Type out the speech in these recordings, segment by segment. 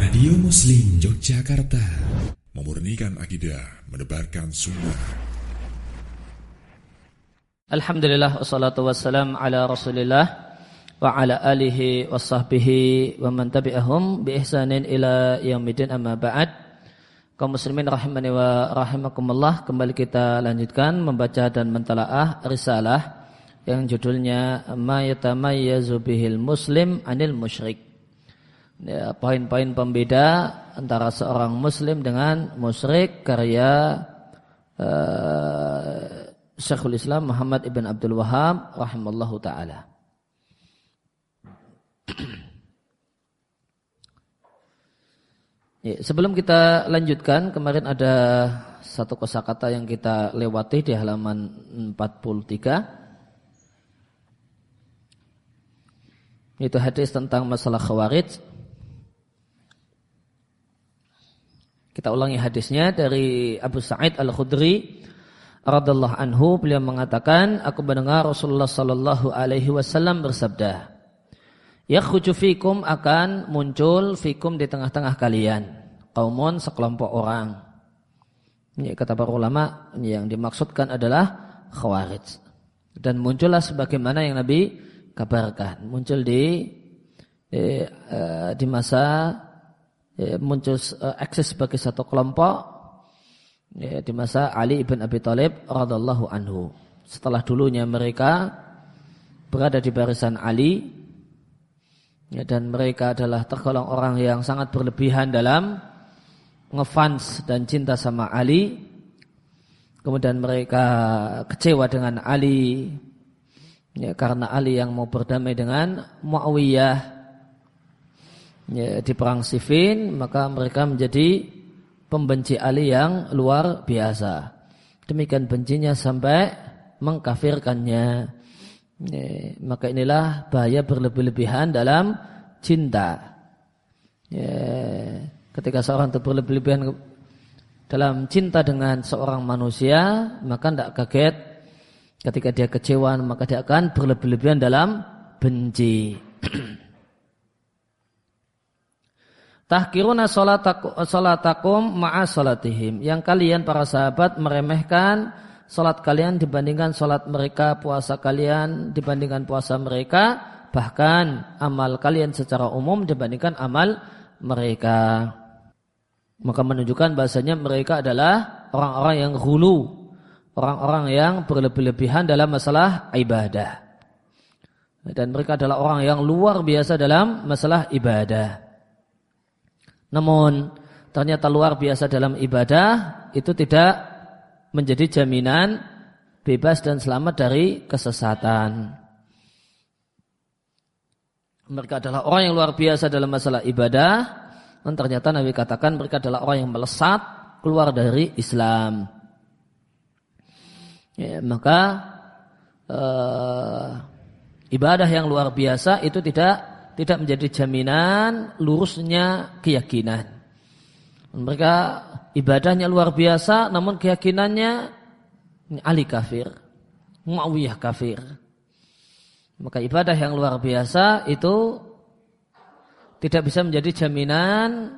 Radio Muslim Yogyakarta, memurnikan akidah, menebarkan sunnah. Alhamdulillah wassalatu wassalam ala Rasulillah wa ala alihi wa sahbihi wa man tabi'ahum bi ihsanin ila yaumidin, amma ba'd. Kaum muslimin rahimani wa rahimakumullah, kembali kita lanjutkan membaca dan mentalaah risalah yang judulnya Ma yatamayyazu bihil muslim anil musyrik. Ya, poin-poin pembeda antara seorang muslim dengan musyrik, karya Syekhul Islam Muhammad ibn Abdul Wahhab rahimallahu ta'ala. Ya, sebelum kita lanjutkan, kemarin ada satu kosakata yang kita lewati di halaman 43. Itu hadis tentang masalah khawarij. Kita ulangi hadisnya dari Abu Sa'id Al-Khudri radhiyallahu anhu. Beliau mengatakan, aku mendengar Rasulullah sallallahu alaihi wasallam bersabda, yakhruju fikum, akan muncul fikum di tengah-tengah kalian, qaumun, sekelompok orang. Ini kata para ulama, yang dimaksudkan adalah khawarij. Dan muncullah sebagaimana yang Nabi kabarkan, muncul di masa muncul eksis sebagai satu kelompok di masa Ali ibn Abi Thalib radhiyallahu anhu. Setelah dulunya mereka berada di barisan Ali, dan mereka adalah tergolong orang yang sangat berlebihan dalam ngefans dan cinta sama Ali. Kemudian mereka kecewa dengan Ali, karena Ali yang mau berdamai dengan Muawiyah di perang Siffin, maka mereka menjadi pembenci Ali yang luar biasa. Demikian bencinya sampai mengkafirkannya. Maka inilah bahaya berlebih-lebihan dalam cinta. Ketika seorang itu berlebih-lebihan dalam cinta dengan seorang manusia, maka tidak kaget ketika dia kecewa, maka dia akan berlebih-lebihan dalam benci. Tahkiruna salatakum ma'a salatihim, yang kalian para sahabat meremehkan salat kalian dibandingkan salat mereka, puasa kalian dibandingkan puasa mereka, bahkan amal kalian secara umum dibandingkan amal mereka. Maka menunjukkan bahasanya mereka adalah orang-orang yang ghulu, orang-orang yang berlebih-lebihan dalam masalah ibadah. Dan mereka adalah orang yang luar biasa dalam masalah ibadah. Namun ternyata luar biasa dalam ibadah itu tidak menjadi jaminan bebas dan selamat dari kesesatan. Mereka adalah orang yang luar biasa dalam masalah ibadah, dan ternyata Nabi katakan mereka adalah orang yang melesat keluar dari Islam. Maka ibadah yang luar biasa itu tidak menjadi jaminan lurusnya keyakinan. Mereka ibadahnya luar biasa, namun keyakinannya Ali kafir, Muawiyah kafir. Maka ibadah yang luar biasa itu tidak bisa menjadi jaminan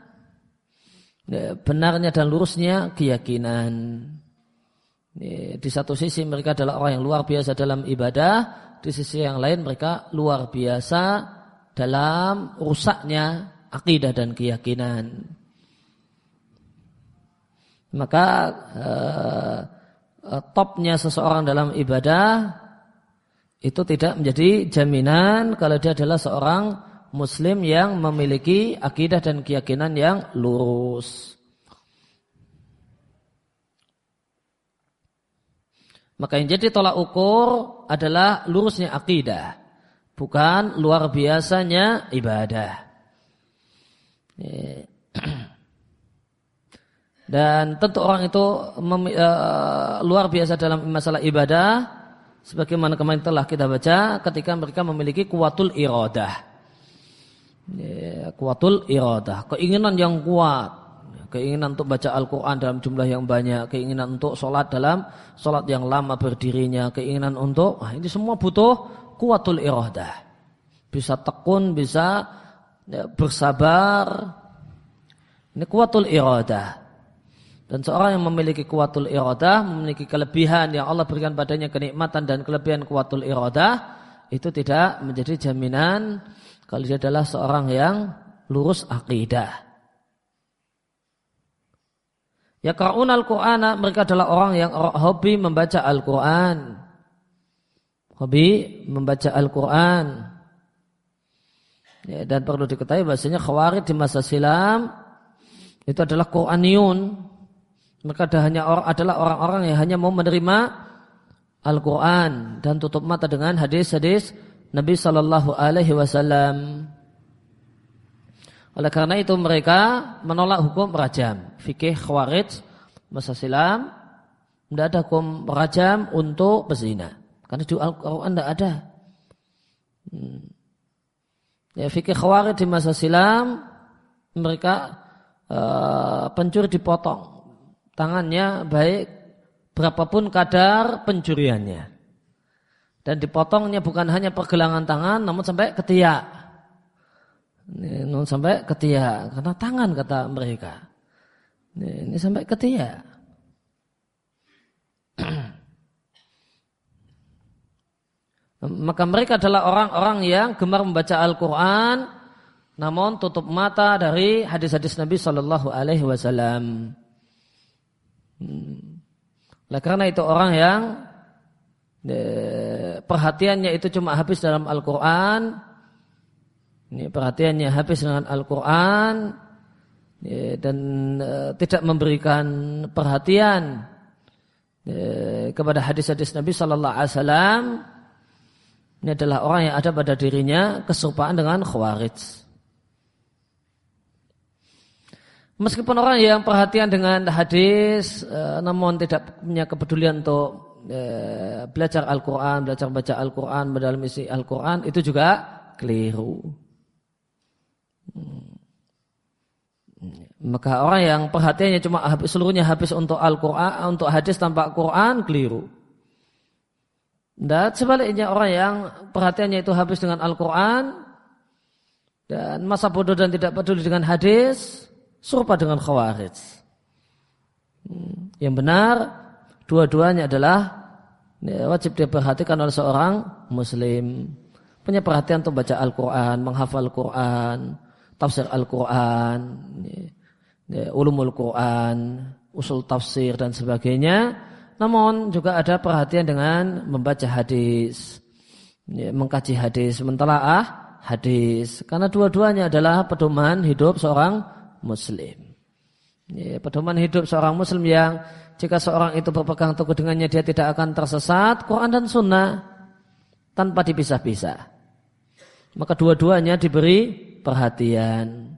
benarnya dan lurusnya keyakinan. Di satu sisi mereka adalah orang yang luar biasa dalam ibadah, di sisi yang lain mereka luar biasa dalam rusaknya akidah dan keyakinan. Maka topnya seseorang dalam ibadah itu tidak menjadi jaminan kalau dia adalah seorang muslim yang memiliki akidah dan keyakinan yang lurus. Maka yang jadi tolak ukur adalah lurusnya akidah, bukan luar biasanya ibadah. Dan tentu orang itu luar biasa dalam masalah ibadah, sebagaimana kemarin telah kita baca, ketika mereka memiliki kuwatul iradah. Kuwatul iradah, keinginan yang kuat, keinginan untuk baca Al-Quran dalam jumlah yang banyak, keinginan untuk sholat dalam sholat yang lama berdirinya, keinginan untuk, ini semua butuh kuwatul iradah. Bisa tekun, bisa bersabar, Ini kuwatul iradah. Dan seorang yang memiliki kuwatul iradah, memiliki kelebihan yang Allah berikan padanya, kenikmatan dan kelebihan kuwatul iradah, itu tidak menjadi jaminan kalau dia adalah seorang yang lurus akidah. Yaqra'una al-Qur'ana, mereka adalah orang yang hobi membaca Al-Qur'an. Hobi membaca Al-Qur'an. Ya, dan perlu diketahui bahasanya Khawarij di masa silam itu adalah Qur'aniyun. Mereka adalah orang-orang yang hanya mau menerima Al-Quran dan tutup mata dengan hadis-hadis Nabi Sallallahu Alaihi Wasallam. Oleh karena itu mereka menolak hukum rajam. Fikih Khawarij masa silam tidak ada hukum rajam untuk pezina, karena di Al-Quran tidak ada. Ya, fikih Khawarij di masa silam mereka pencuri dipotong tangannya, baik berapapun kadar pencuriannya, dan dipotongnya bukan hanya pergelangan tangan, namun sampai ketiak, karena tangan kata mereka ini sampai ketiak. Maka mereka adalah orang-orang yang gemar membaca Al-Quran, namun tutup mata dari hadis-hadis Nabi Sallallahu Alaihi Wasallam. Oleh karena itu orang yang perhatiannya itu cuma habis dalam Al-Quran, perhatiannya habis dengan Al-Quran, dan tidak memberikan perhatian kepada hadis-hadis Nabi Sallallahu Alaihi Wasallam, ini adalah orang yang ada pada dirinya keserupaan dengan Khawarij. Meskipun orang yang perhatian dengan hadis, namun tidak punya kepedulian untuk belajar Al-Quran, belajar baca Al-Quran, mendalam isi Al-Quran, itu juga keliru. Maka orang yang perhatiannya cuma seluruhnya habis untuk Al-Quran, untuk hadis tanpa Quran, keliru. Dan sebaliknya orang yang perhatiannya itu habis dengan Al-Quran dan masa bodoh dan tidak peduli dengan hadis, serupa dengan Khawarij. Yang benar, dua-duanya adalah wajib diperhatikan oleh seorang Muslim. Punya perhatian untuk baca Al-Quran, menghafal Al-Quran, tafsir Al-Quran, ulumul Quran, usul tafsir dan sebagainya. Namun juga ada perhatian dengan membaca hadis, mengkaji hadis, mentelaah hadis. Karena dua-duanya adalah pedoman hidup seorang Muslim. Pedoman hidup seorang Muslim yang jika seorang itu berpegang teguh dengannya, dia tidak akan tersesat, Quran dan Sunnah, tanpa dipisah-pisah. Maka dua-duanya diberi perhatian.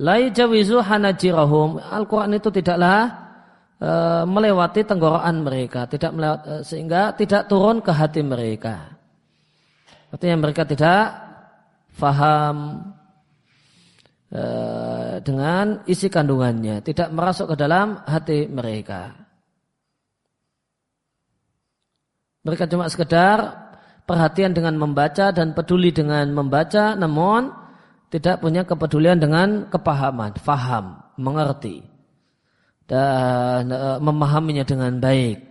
La yajawizu hanajirahum. Al-Quran itu tidaklah melewati tenggorokan mereka, sehingga tidak turun ke hati mereka. Artinya mereka tidak faham dengan isi kandungannya, tidak merasuk ke dalam hati mereka. Mereka cuma sekedar perhatian dengan membaca dan peduli dengan membaca, namun tidak punya kepedulian dengan kepahaman, faham, mengerti dan memahaminya dengan baik.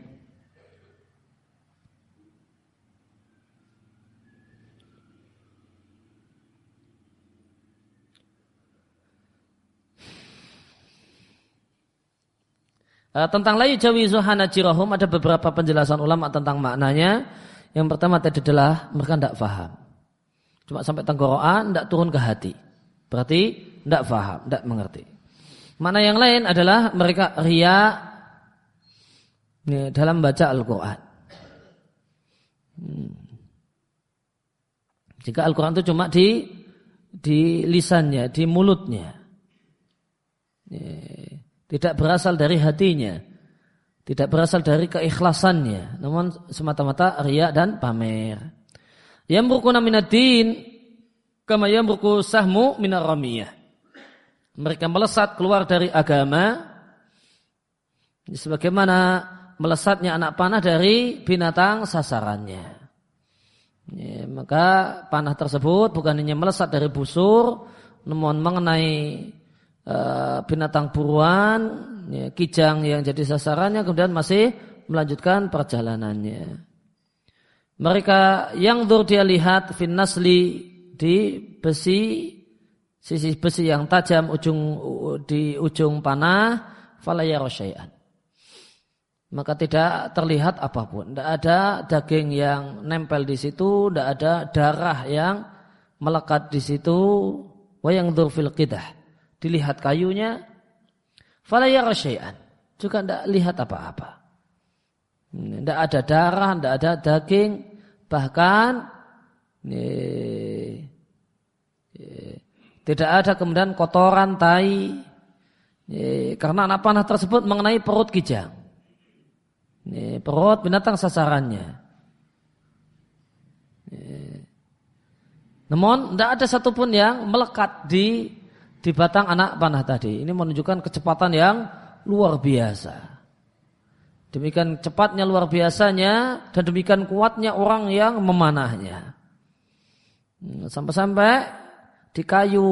Tentang la yujawizu hanajirahum ada beberapa penjelasan ulama tentang maknanya. Yang pertama tadi adalah mereka tidak faham. Cuma sampai tenggorokan, tidak turun ke hati. Berarti tidak faham, tidak mengerti. Makna yang lain adalah mereka riya dalam baca Al-Quran. Jika Al-Quran itu cuma di lisannya, di mulutnya, tidak berasal dari hatinya, tidak berasal dari keikhlasannya, namun semata-mata riya dan pamer. Yamruquna minad-din kama yamruqu sahmu minar ramiyah. Mereka melesat keluar dari agama sebagaimana melesatnya anak panah dari binatang sasarannya. Maka panah tersebut bukan hanya melesat dari busur, namun mengenai binatang buruan, ya, kijang yang jadi sasarannya, kemudian masih melanjutkan perjalanannya. Mereka yang dia lihat fin nasli di besi, sisi besi yang tajam di ujung panah, fala yara syai'an. Maka tidak terlihat apapun, tidak ada daging yang nempel di situ, tidak ada darah yang melekat di situ. Wa yanzur fil qidah, dilihat kayunya, fala yara syai'an, juga tidak lihat apa-apa. Tidak ada darah, tidak ada daging, bahkan tidak ada kemudian kotoran, tai, karena anak panah tersebut mengenai perut kijang. Perut binatang sasarannya. Namun tidak ada satupun yang melekat di batang anak panah tadi. Ini menunjukkan kecepatan yang luar biasa. Demikian cepatnya luar biasanya dan demikian kuatnya orang yang memanahnya. Sampai-sampai di kayu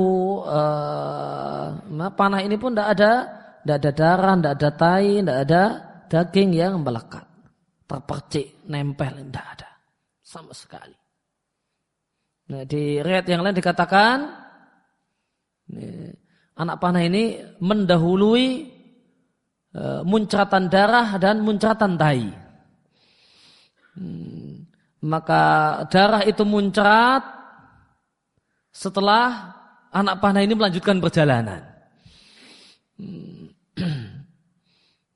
panah ini pun tidak ada darah, tidak ada tai, tidak ada daging yang melekat, terpercik, nempel, tidak ada sama sekali. Nah, di riwayat yang lain dikatakan anak panah ini mendahului muncratan darah dan muncratan tai. Maka darah itu muncrat setelah anak panah ini melanjutkan perjalanan.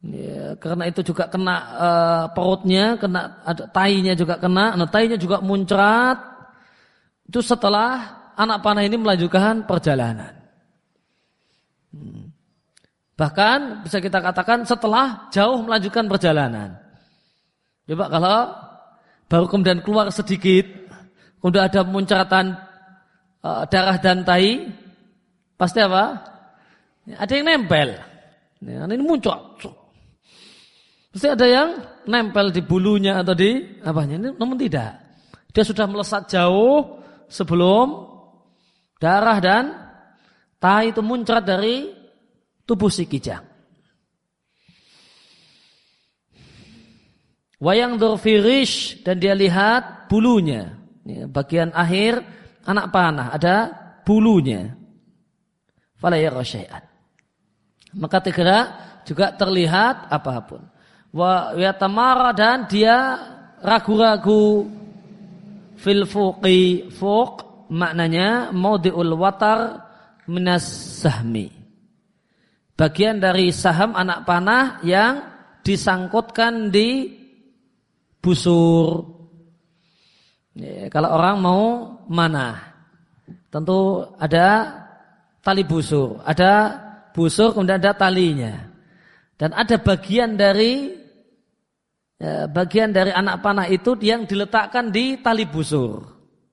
Ya, karena itu juga kena perutnya, kena ada tainya juga kena, tainya juga muncrat. Itu setelah anak panah ini melanjutkan perjalanan. Bahkan bisa kita katakan setelah jauh melanjutkan perjalanan. Coba kalau baru kemudian keluar sedikit, kemudian ada muncratan darah dan tai, pasti apa? Ada yang nempel. Ini muncrat. Pasti ada yang nempel di bulunya atau di apanya. Ini namun tidak. Dia sudah melesat jauh sebelum darah dan tai itu muncrat dari tubuh si kijang. Wayang durfirish, dan dia lihat bulunya. Bagian akhir anak panah ada bulunya. Fala yara syai'an. Maka tidak juga terlihat apapun. Wa yatamara, dan dia ragu-ragu fil fuqi. Fuq maknanya maudi'ul watar minas sahmi. Bagian dari saham anak panah yang disangkutkan di busur. Ya, kalau orang mau manah, tentu ada tali busur, ada busur kemudian ada talinya, dan ada bagian dari anak panah itu yang diletakkan di tali busur.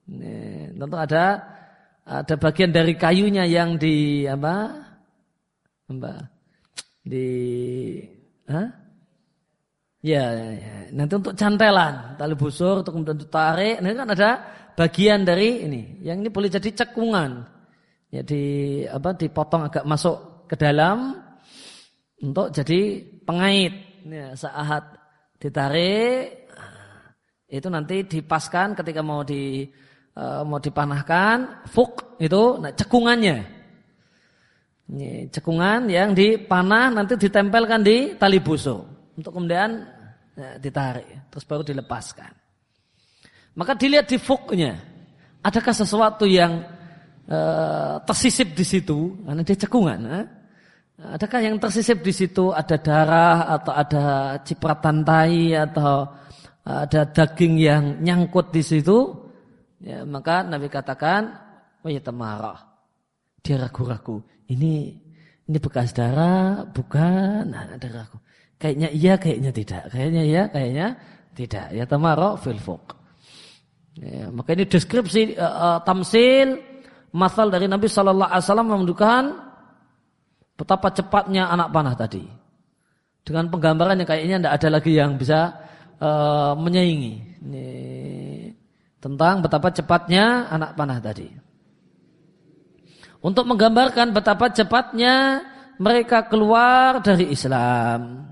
Ya, tentu ada bagian dari kayunya yang di nanti untuk cantelan tali busur untuk kemudian ditarik. Ini kan ada bagian dari ini, yang ini boleh jadi cekungan, ya dipotong agak masuk ke dalam untuk jadi pengait. Ya, saat ditarik itu nanti dipaskan ketika mau dipanahkan. Fuk itu cekungannya. Ini cekungan yang dipanah nanti ditempelkan di tali busur untuk kemudian ditarik, terus baru dilepaskan. Maka dilihat di fuknya, adakah sesuatu yang tersisip di situ? Karena dia cekungan. Adakah yang tersisip di situ? Ada darah atau ada cipratan tai atau ada daging yang nyangkut di situ? Ya, maka Nabi katakan, wa yatamarah. Dia ragu-ragu. Ini bekas darah, bukan? Nah, ada ragu. Kayaknya iya, kayaknya tidak. Kayaknya iya, kayaknya tidak. Ya tamara fil fuq. Ya, maka ini deskripsi tamsil masal dari Nabi sallallahu alaihi wasallam menunjukkan betapa cepatnya anak panah tadi. Dengan penggambaran yang kayaknya tidak ada lagi yang bisa menyaingi. Ini tentang betapa cepatnya anak panah tadi. untuk menggambarkan betapa cepatnya mereka keluar dari Islam.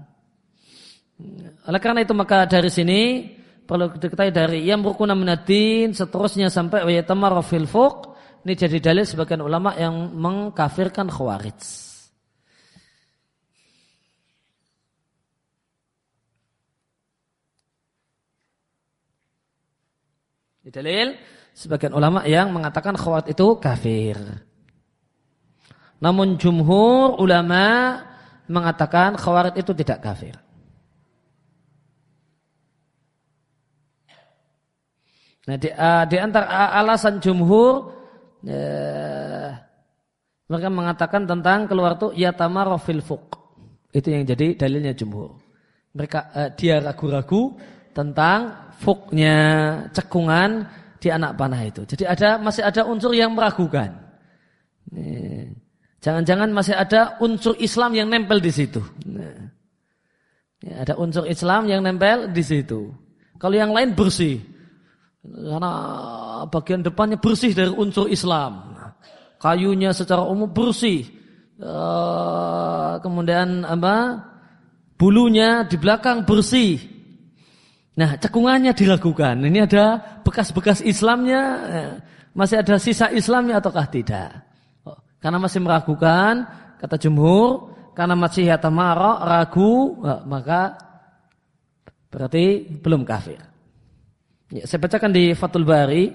Oleh karena itu maka dari sini perlu diketahui dari yamruquna minad-din seterusnya sampai wa yatamarra fil fuq. Ini jadi dalil sebagian ulama yang mengkafirkan Khawarij. Ini dalil sebagian ulama yang mengatakan Khawarij itu kafir. Namun jumhur ulama mengatakan Khawarij itu tidak kafir. Nah, di antara alasan jumhur mereka mengatakan tentang keluar itu yatamarra fil fuq. Itu yang jadi dalilnya jumhur. Mereka dia ragu-ragu tentang fuqnya, cekungan di anak panah itu. Jadi masih ada unsur yang meragukan. Jangan-jangan masih ada unsur Islam yang nempel di situ. Ada unsur Islam yang nempel di situ. Kalau yang lain bersih. Karena bagian depannya bersih dari unsur Islam, kayunya secara umum bersih, kemudian bulunya di belakang bersih. Nah, cekungannya diragukan. Ini ada bekas-bekas Islamnya, masih ada sisa Islamnya ataukah tidak? Karena masih meragukan, kata jumhur, karena masih yatamarra, ragu, maka berarti belum kafir. Ya, saya bacakan di Fathul Bari.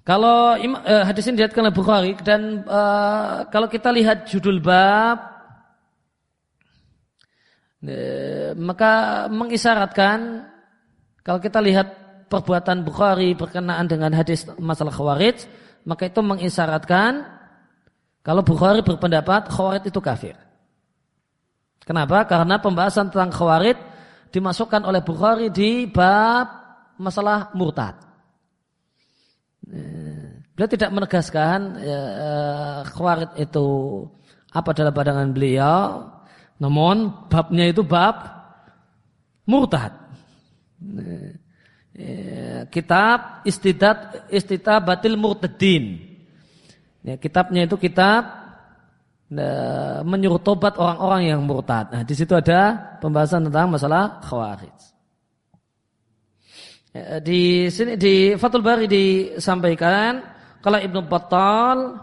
Kalau hadis ini diriwayatkan oleh Bukhari dan kalau kita lihat judul bab, maka mengisyaratkan kalau kita lihat perbuatan Bukhari berkenaan dengan hadis masalah Khawarij, maka itu mengisyaratkan kalau Bukhari berpendapat Khawarij itu kafir. Kenapa? Karena pembahasan tentang Khawarij dimasukkan oleh Bukhari di bab masalah murtad. Beliau tidak menegaskan Khawarij itu apa dalam pandangan beliau, namun babnya itu bab murtad. Kitab Istitabatil Murtadin. Kitabnya itu kitab menyuruh tobat orang-orang yang murtad. Nah, di situ ada pembahasan tentang masalah Khawarij. Di sini di Fathul Bari disampaikan kalau Ibnu Battal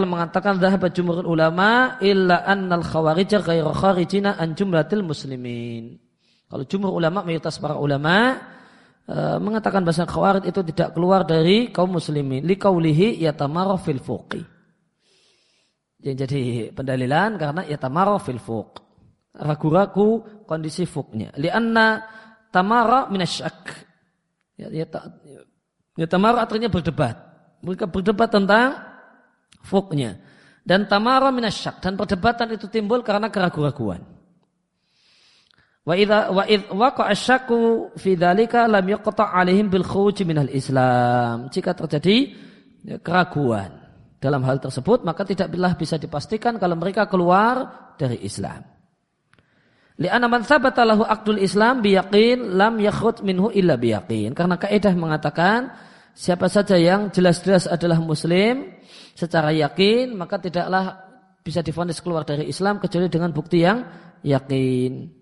mengatakan dhahaba jumhurul ulama illa annal khawarij ghairu kharijina an jumlatil muslimin. Kalau jumhur ulama mayoritas para ulama mengatakan bahasa Khawarij itu tidak keluar dari kaum muslimin liqaulihi yatamarra fil fuqi. Yang jadi pendalilan karena yatamarra fil fuq. Ragu-ragu kondisi fuqnya. Lianna tamara minasyak. Tamara artinya berdebat. Mereka berdebat tentang fuqnya. Dan tamara minasyak. Dan perdebatan itu timbul karena keraguan-raguan. Wa idh waqa'a asyaku fi dzalika lam yaqta' 'alaihim bil khuruj minal Islam. Jika terjadi keraguan dalam hal tersebut, maka tidaklah bisa dipastikan kalau mereka keluar dari Islam. Li'anna man tsabata lahu aqdul Islam biyaqin lam yakhruj minhu illa biyaqin. Karena kaidah mengatakan siapa saja yang jelas-jelas adalah muslim secara yakin, maka tidaklah bisa divonis keluar dari Islam kecuali dengan bukti yang yakin.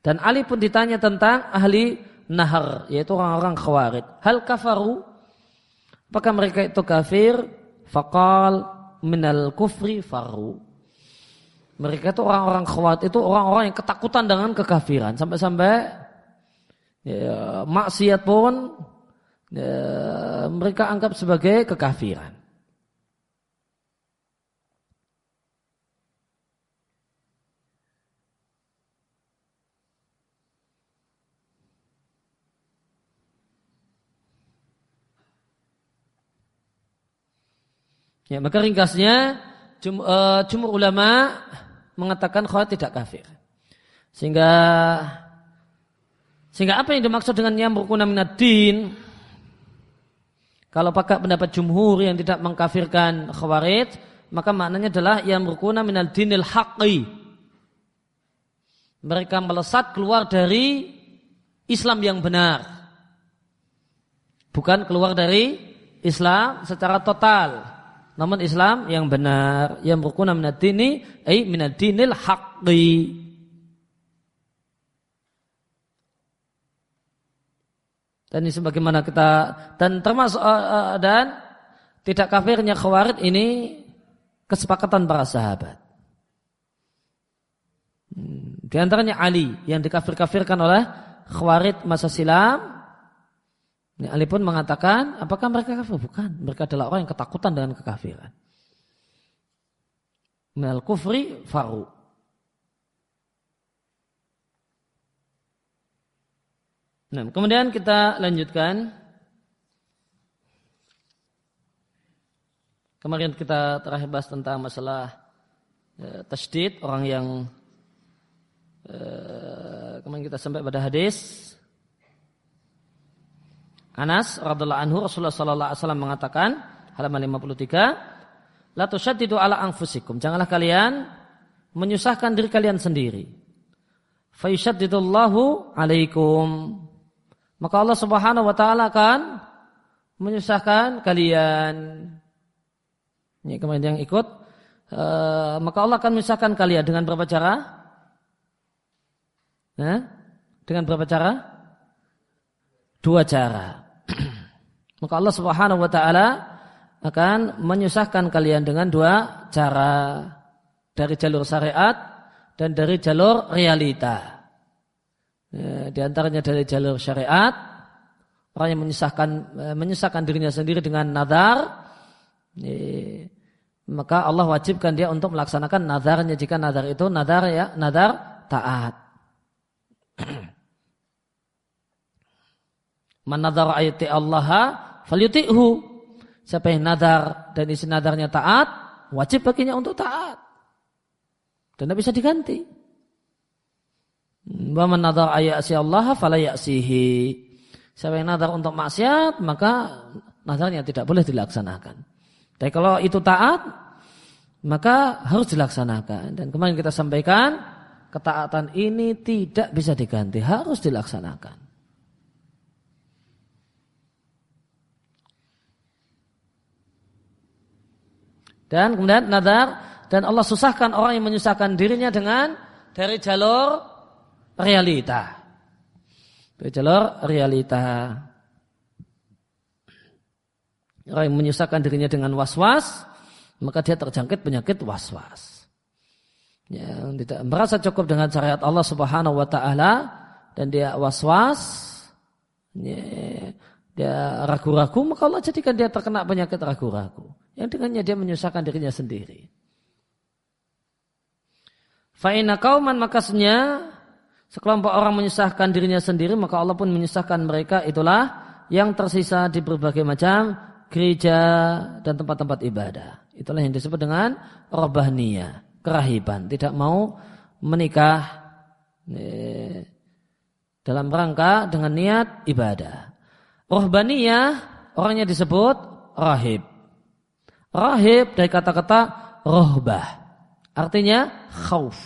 Dan Ali pun ditanya tentang ahli nahar, yaitu orang-orang Khawarij. Hal kafaru? Apakah mereka itu kafir? Faqal minal kufri faru. Mereka itu orang-orang Khawarij itu orang-orang yang ketakutan dengan kekafiran. Sampai-sampai maksiat pun mereka anggap sebagai kekafiran. Ya, maka ringkasnya jumhur ulama mengatakan Khawarij tidak kafir. Sehingga apa yang dimaksud dengan yamruquna minad-din? Kalau pakai pendapat jumhur yang tidak mengkafirkan Khawarij, maka maknanya adalah yamruquna minal dinil haqqi. Mereka melesat keluar dari Islam yang benar. bukan keluar dari Islam secara total, namun Islam yang benar, yang rukuna minad dini ay minad dinil haqqi. Dan ini sebagaimana kita dan termasuk dan tidak kafirnya Khawarij ini kesepakatan para sahabat. Di antaranya Ali yang dikafir-kafirkan oleh Khawarij masa silam. Ali pun mengatakan, apakah mereka kafir? Bukan. Mereka adalah orang yang ketakutan dengan kekafiran. Minal kufri faru. Nah, kemudian kita lanjutkan. Kemarin kita terakhir bahas tentang masalah tasydid, orang yang kemarin kita sampai pada hadis Anas radhiyallahu anhu, Rasulullah sallallahu alaihi wasallam mengatakan, halaman 53, la tusyaddidu ala anfusikum, janganlah kalian menyusahkan diri kalian sendiri. Fa yushaddidullahu alaikum, maka Allah Subhanahu wa taala akan menyusahkan kalian. Ini kemarin yang ikut, maka Allah akan menyusahkan kalian dengan berapa cara? Dengan berapa cara? 2 cara. Maka Allah Subhanahu wa taala akan menyusahkan kalian dengan 2 cara, dari jalur syariat dan dari jalur realita. Di antaranya dari jalur syariat, orang yang menyusahkan dirinya sendiri dengan nazar, maka Allah wajibkan dia untuk melaksanakan nazarnya jika nazar itu nazar taat. Man nadhara ayati Allaha falyuti'hu. Siapa yang nadar dan isi nadarnya taat, wajib baginya untuk taat. Dan tidak bisa diganti. Wa man nadhara ayati Allaha fala ya'sihi. Siapa yang nadar untuk maksiat, maka nadarnya tidak boleh dilaksanakan. Tapi kalau itu taat, maka harus dilaksanakan. Dan kemarin kita sampaikan, ketaatan ini tidak bisa diganti, harus dilaksanakan. Dan kemudian nazar, dan Allah susahkan orang yang menyusahkan dirinya dengan dari jalur realita. Dari jalur realita. Orang yang menyusahkan dirinya dengan was-was, maka dia terjangkit penyakit was-was. Yang tidak merasa cukup dengan syariat Allah Subhanahu wa taala dan dia was-was, dia ragu-ragu, maka Allah jadikan dia terkena penyakit ragu-ragu. Yang dengannya dia menyusahkan dirinya sendiri. Fa'inna qauman, makasnya sekelompok orang menyusahkan dirinya sendiri, maka Allah pun menyusahkan mereka, itulah yang tersisa di berbagai macam gereja dan tempat-tempat ibadah. Itulah yang disebut dengan rohbaniyah, kerahiban, tidak mau menikah dalam rangka dengan niat ibadah. Rohbaniyah orangnya disebut rahib. Rahib dari kata-kata rohbah, artinya khauf.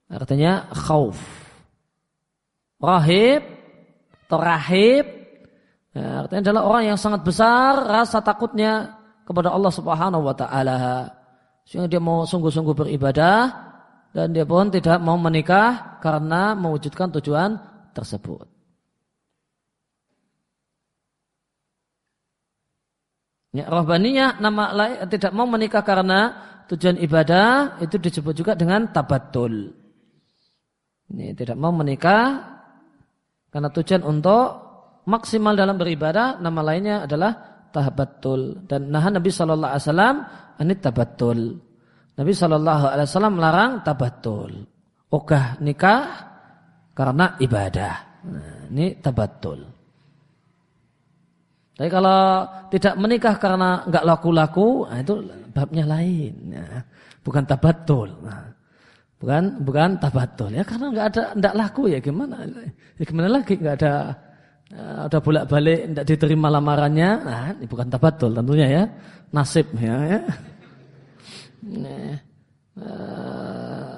Artinya khauf. Rahib atau rahib, artinya adalah orang yang sangat besar rasa takutnya kepada Allah Subhanahu wa taala. Sehingga dia mau sungguh-sungguh beribadah dan dia pun tidak mau menikah karena mewujudkan tujuan tersebut. Ya, rohbaniyah nama lain tidak mau menikah karena tujuan ibadah itu disebut juga dengan tabattul. Ini tidak mau menikah karena tujuan untuk maksimal dalam beribadah, nama lainnya adalah tabattul. Dan Nabi sallallahu alaihi wasallam anit tabattul. Nabi sallallahu alaihi wasallam melarang tabattul. Ogah nikah karena ibadah. Nah, ini tabattul. Tapi kalau tidak menikah karena enggak laku-laku, nah itu babnya lain. Ya. Bukan tabattul. Nah, bukan tabattul. Ya karena enggak laku ya gimana? Ya gimana lagi enggak ada udah bolak-balik enggak diterima lamarannya. Nah, ini bukan tabattul tentunya ya. Nasib ya.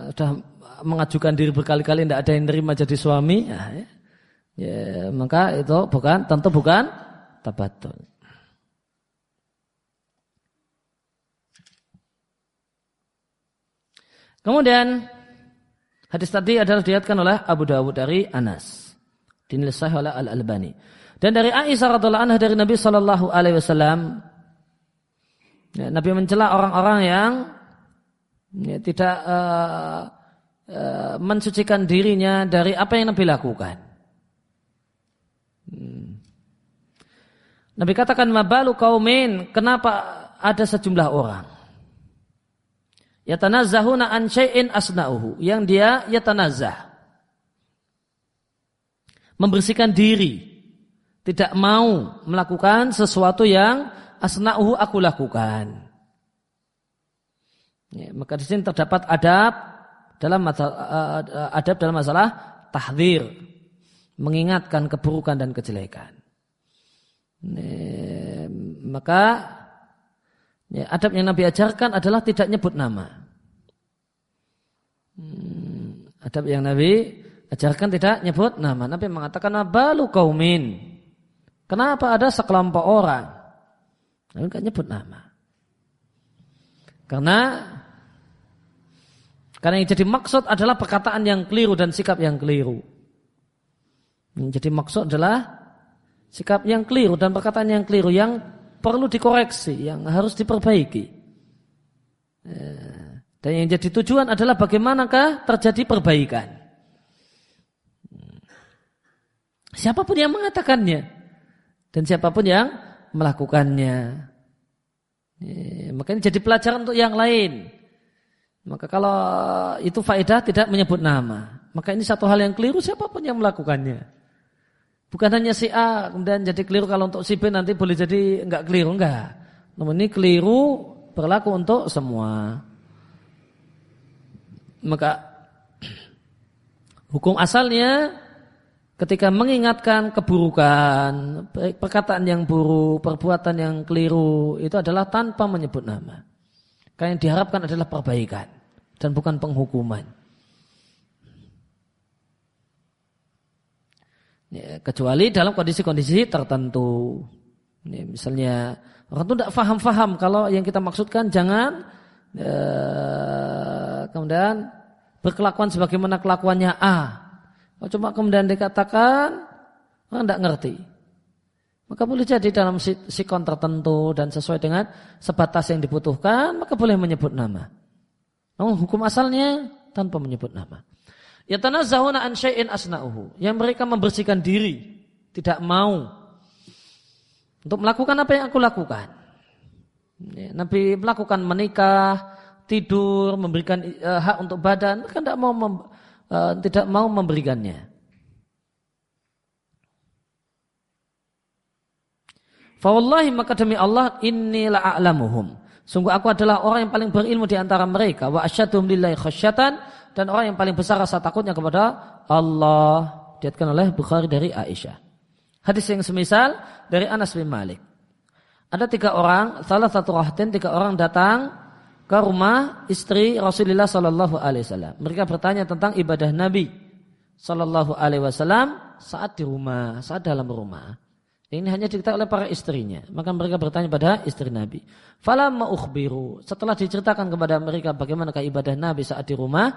Sudah mengajukan diri berkali-kali enggak ada yang terima jadi suami. Nah, ya. Ya, maka itu tentu bukan tabatul. Kemudian hadis tadi adalah diriwayatkan oleh Abu Dawud dari Anas, dinilai sahih oleh Al-Albani. Dan dari Aisyah radhiallahu anha dari Nabi sallallahu alaihi wasallam, ya, Nabi mencela orang-orang yang tidak mensucikan dirinya dari apa yang Nabi lakukan. Nabi katakan, mabalu qaumin, kenapa ada sejumlah orang yatanazzahuna an syai'in asna'uhu, yang dia yatanazzah, membersihkan diri, tidak mau melakukan sesuatu yang asna'uhu aku lakukan. Ya, maka di sini terdapat adab dalam masalah tahdzir, mengingatkan keburukan dan kejelekan. Maka ya, adab yang Nabi ajarkan adalah tidak nyebut nama. Adab yang Nabi ajarkan tidak nyebut nama. Nabi mengatakan balu qaumin, kenapa ada sekelompok orang, Nabi enggak nyebut nama. Karena yang jadi maksud adalah perkataan yang keliru dan sikap yang keliru. Yang jadi maksud adalah sikap yang keliru dan perkataan yang keliru yang perlu dikoreksi, yang harus diperbaiki. Dan yang jadi tujuan adalah bagaimanakah terjadi perbaikan. Siapapun yang mengatakannya dan siapapun yang melakukannya. Maka ini jadi pelajaran untuk yang lain. Maka kalau itu faedah tidak menyebut nama, maka ini satu hal yang keliru siapapun yang melakukannya. Bukan hanya si A kemudian jadi keliru, kalau untuk si B nanti boleh jadi enggak keliru, enggak. Namun ini keliru berlaku untuk semua. Maka hukum asalnya ketika mengingatkan keburukan, perkataan yang buruk, perbuatan yang keliru, itu adalah tanpa menyebut nama. Karena yang diharapkan adalah perbaikan dan bukan penghukuman. Ya, kecuali dalam kondisi-kondisi tertentu. Ya, misalnya orang itu tidak faham kalau yang kita maksudkan jangan kemudian berkelakuan sebagaimana kelakuannya A. Cuma kemudian dikatakan orang tidak ngerti. Maka boleh jadi dalam sikon tertentu dan sesuai dengan sebatas yang dibutuhkan, maka boleh menyebut nama. Namun hukum asalnya tanpa menyebut nama. Yatanazzahuna an syai'in asna'uhu, yang mereka membersihkan diri, tidak mau untuk melakukan apa yang aku lakukan. Nabi melakukan menikah, tidur, memberikan hak untuk badan, mereka tidak mau memberikannya. Fa wallahi, maka demi Allah, inni la'alamuhum, sungguh aku adalah orang yang paling berilmu di antara mereka, wa asyadduhum lillahi khasyatan, dan orang yang paling besar rasa takutnya kepada Allah. Diriwayatkan oleh Bukhari dari Aisyah. Hadis yang semisal dari Anas bin Malik. Ada 3 orang, salah satu rahtin, 3 orang datang ke rumah istri Rasulullah sallallahu alaihi wasallam. Mereka bertanya tentang ibadah Nabi sallallahu alaihi wasallam saat di rumah, saat dalam rumah. Ini hanya diketahui oleh para istrinya. Maka mereka bertanya pada istri Nabi. Falamma ukhbiru, setelah diceritakan kepada mereka bagaimanakah ibadah Nabi saat di rumah,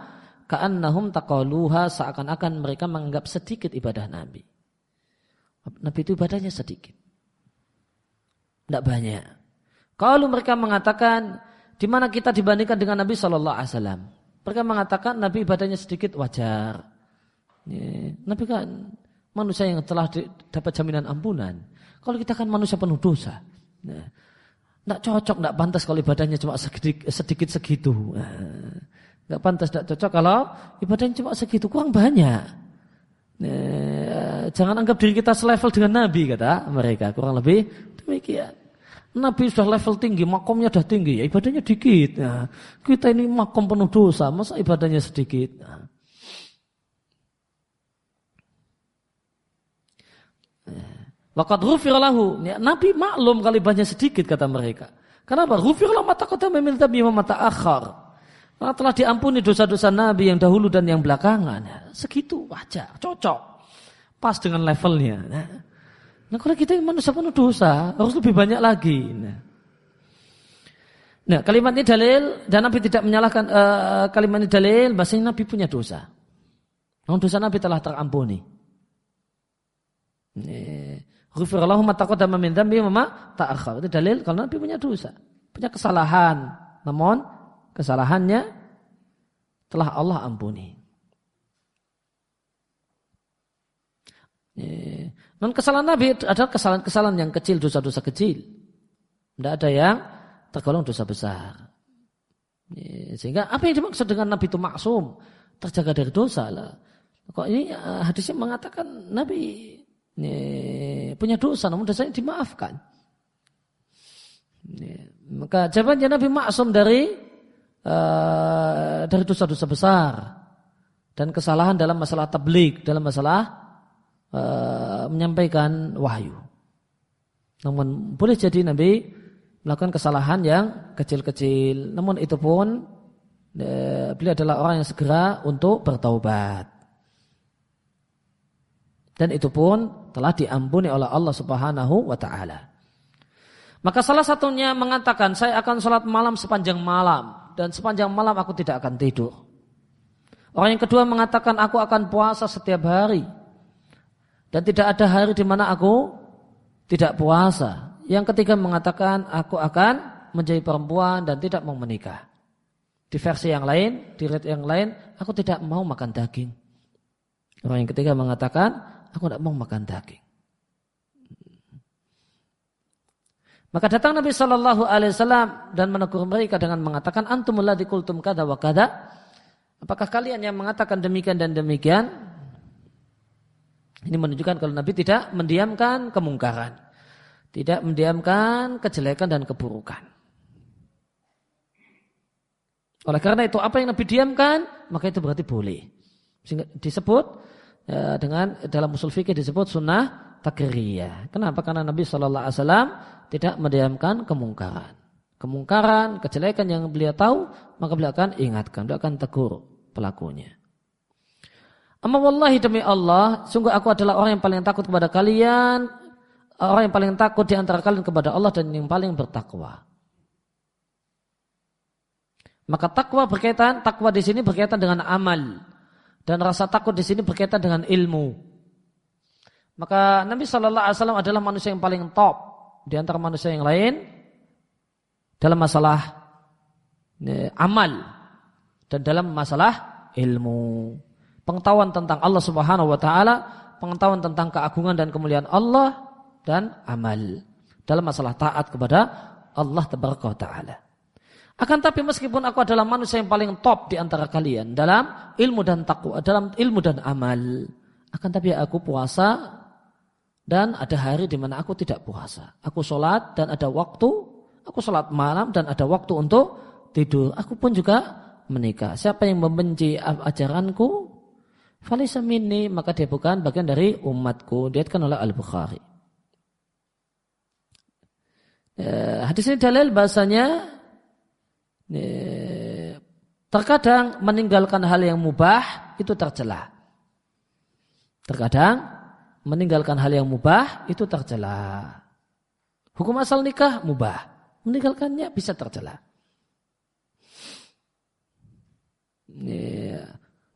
ka'annahum taqaluha, seakan-akan mereka menganggap sedikit ibadah Nabi. Nabi itu ibadahnya sedikit, tidak banyak. Kalau mereka mengatakan, di mana kita dibandingkan dengan Nabi Sallallahu Alaihi Wasallam? Mereka mengatakan Nabi ibadahnya sedikit, wajar. Nabi kan manusia yang telah dapat jaminan ampunan. Kalau kita kan manusia penuh dosa. Tidak cocok, tidak pantas kalau ibadahnya cuma sedikit segitu. Tidak pantas, tidak cocok kalau ibadahnya cuma segitu, kurang banyak. Jangan anggap diri kita selevel dengan Nabi, kata mereka. Kurang lebih demikian. Nabi sudah level tinggi, makomnya sudah tinggi, ya ibadahnya dikit. Kita ini makom penuh dosa, masa ibadahnya sedikit? Waqad ghufira lahu, Nabi maklum kalau ibadahnya sedikit, kata mereka. Kenapa? Ghufira lahu ma taqaddama min dhanbihi wa ma ta'akhkhar. Karena telah diampuni dosa-dosa Nabi yang dahulu dan yang belakangan. Segitu wajar, cocok. pas dengan levelnya. Nah kalau kita manusia penuh dosa, harus lebih banyak lagi. Nah kalimat ini dalil, dan Nabi tidak menyalahkan kalimat ini dalil, bahasanya Nabi punya dosa. Namun dosa Nabi telah terampuni. Ghufirallahu ma taqaddama min dzambi wa ma ta'akhkhar. Itu dalil kalau Nabi punya dosa, punya kesalahan. Namun kesalahannya telah Allah ampuni. Non kesalahan Nabi adalah kesalahan-kesalahan yang kecil, dosa-dosa kecil. Tidak ada yang tergolong dosa besar. Sehingga apa yang dimaksud dengan Nabi itu maksum, terjaga dari dosa lah. Kok ini hadisnya mengatakan Nabi punya dosa, namun dosanya dimaafkan. Maka jawabannya Nabi maksum dari dosa-dosa besar dan kesalahan dalam masalah tabligh, dalam masalah menyampaikan wahyu. Namun boleh jadi Nabi melakukan kesalahan yang kecil-kecil. Namun itu pun beliau adalah orang yang segera untuk bertaubat. Dan itu pun telah diampuni oleh Allah Subhanahu wa ta'ala. Maka salah satunya mengatakan, saya akan sholat malam sepanjang malam, dan sepanjang malam aku tidak akan tidur. Orang yang kedua mengatakan, aku akan puasa setiap hari, dan tidak ada hari di mana aku tidak puasa. Yang ketiga mengatakan, aku akan menjadi perempuan dan tidak mau menikah. Di versi yang lain, di riwayat yang lain, aku tidak mau makan daging. Orang yang ketiga mengatakan, aku tidak mau makan daging. Maka datang Nabi Shallallahu Alaihi Wasallam dan menegur mereka dengan mengatakan, antumul ladzi qultum kada wa kada. Apakah kalian yang mengatakan demikian dan demikian? Ini menunjukkan kalau Nabi tidak mendiamkan kemungkaran, tidak mendiamkan kejelekan dan keburukan. Oleh karena itu apa yang Nabi diamkan, maka itu berarti boleh. Sehingga disebut dengan dalam usul fikih disebut sunnah takriyah. Kenapa? Karena Nabi Shallallahu Alaihi Wasallam tidak mendiamkan kemungkaran. Kemungkaran, kejelekan yang beliau tahu, maka beliau akan ingatkan, beliau akan tegur pelakunya. Amma wallahi demi Allah, sungguh aku adalah orang yang paling takut kepada kalian, orang yang paling takut di antara kalian kepada Allah dan yang paling bertakwa. Maka takwa di sini berkaitan dengan amal, dan rasa takut di sini berkaitan dengan ilmu. Maka Nabi Shallallahu Alaihi Wasallam adalah manusia yang paling top di antara manusia yang lain dalam masalah amal dan dalam masalah ilmu. Pengetahuan tentang Allah Subhanahu wa taala, pengetahuan tentang keagungan dan kemuliaan Allah, dan amal dalam masalah taat kepada Allah Tabaraka wa taala. Akan tapi meskipun aku adalah manusia yang paling top di antara kalian dalam ilmu dan takwa, dalam ilmu dan amal, akan tapi aku puasa dan ada hari di mana aku tidak puasa. Aku sholat dan ada waktu, aku sholat malam dan ada waktu untuk tidur. Aku pun juga menikah. Siapa yang membenci ajaranku, falaysa minni, maka dia bukan bagian dari umatku. Diriwayatkan oleh Al-Bukhari. Hadis ini dalil bahasanya terkadang meninggalkan hal yang mubah itu tercela. Terkadang meninggalkan hal yang mubah itu tercela. Hukum asal nikah mubah, meninggalkannya bisa tercela.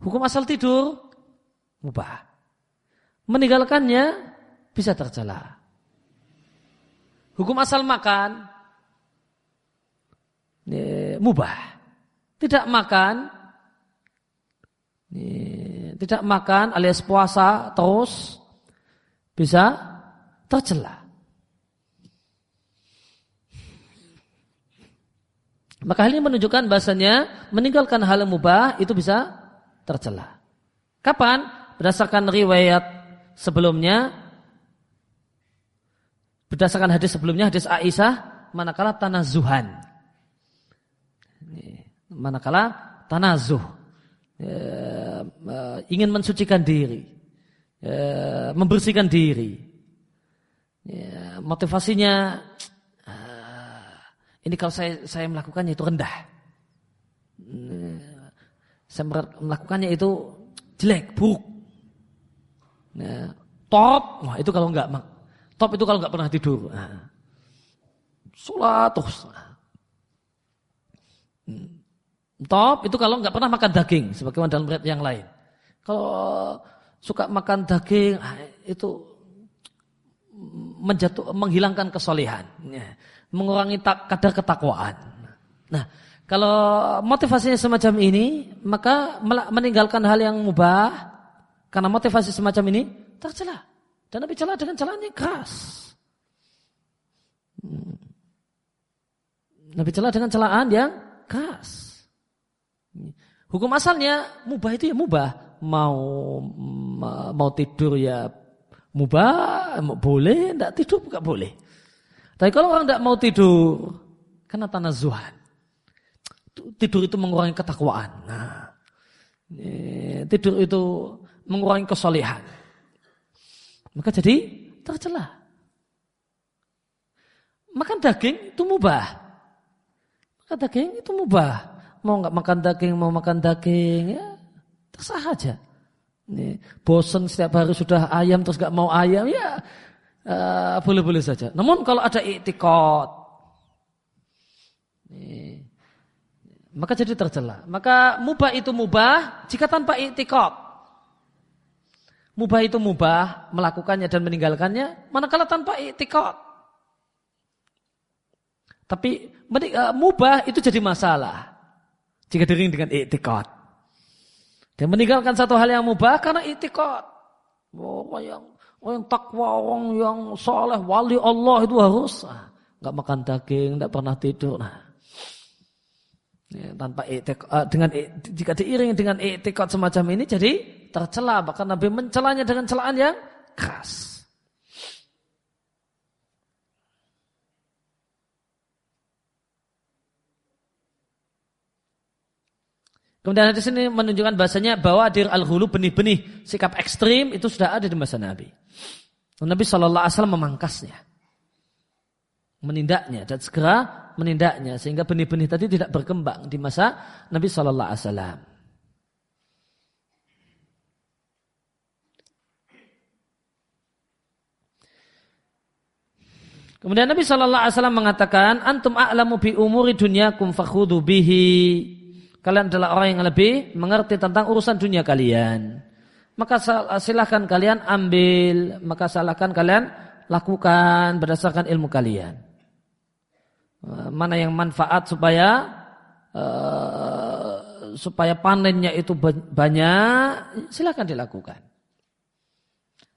Hukum asal tidur mubah, meninggalkannya bisa tercela. Hukum asal makan mubah, tidak makan alias puasa terus bisa tercela. Maka hal ini menunjukkan bahasanya meninggalkan hal yang mubah itu bisa tercela. Kapan? Berdasarkan riwayat sebelumnya, berdasarkan hadis sebelumnya, hadis Aisyah, manakala tanazuhan. Manakala tanazuh, ingin mensucikan diri, membersihkan diri, motivasinya ini kalau saya melakukannya itu rendah, saya melakukannya itu jelek, buruk. top, wah itu kalau enggak top itu kalau enggak pernah tidur. Nah, sholat terus. Top itu kalau enggak pernah makan daging, sebagaimana dalam riwayat yang lain. Kalau suka makan daging, itu menghilangkan kesolehan, mengurangi kadar ketakwaan. Nah, kalau motivasinya semacam ini, maka meninggalkan hal yang mubah karena motivasi semacam ini tercela. Dan Nabi cela dengan celaan yang keras. Nabi cela dengan celaan yang keras. Hukum asalnya mubah itu ya mubah. Mau tidur ya mubah, boleh, tidak tidur juga boleh. Tapi kalau orang tidak mau tidur, karena tanazuhan. Tidur itu mengurangi ketakwaan. Nah, tidur itu mengurangi kesolehan. Maka jadi tercela. Makan daging itu mubah. Makan daging itu mubah. Mau nggak makan daging, mau makan daging, ya terserah aja. Bosan setiap hari sudah ayam terus nggak mau ayam, ya boleh-boleh saja. Namun kalau ada i'tiqad, maka jadi tercela. Maka mubah itu mubah jika tanpa i'tiqad. Mubah itu mubah melakukannya dan meninggalkannya manakala tanpa i'tiqad. Tapi mubah itu jadi masalah jika diiringi dengan i'tiqad. Dan meninggalkan satu hal yang mubah karena i'tiqad. Orang yang takwa, orang yang soleh, wali Allah itu harus nggak makan daging, nggak pernah tidur. Nah, tanpa i'tiqad, jika diiringi dengan i'tiqad semacam ini jadi tercela. Bahkan Nabi mencelanya dengan celaan yang keras. Kemudian di sini menunjukkan bahasanya bahwa dir al-ghulu, benih-benih sikap ekstrim itu sudah ada di masa Nabi. Nabi SAW memangkasnya, menindaknya dan segera menindaknya sehingga benih-benih tadi tidak berkembang di masa Nabi SAW. Kemudian Nabi SAW mengatakan, antum a'lamu bi umuri dunyakum fakhudhu bihi. Kalian adalah orang yang lebih mengerti tentang urusan dunia kalian. Maka silahkan kalian ambil, maka silahkan kalian lakukan berdasarkan ilmu kalian. Mana yang manfaat supaya panennya itu banyak, silahkan dilakukan.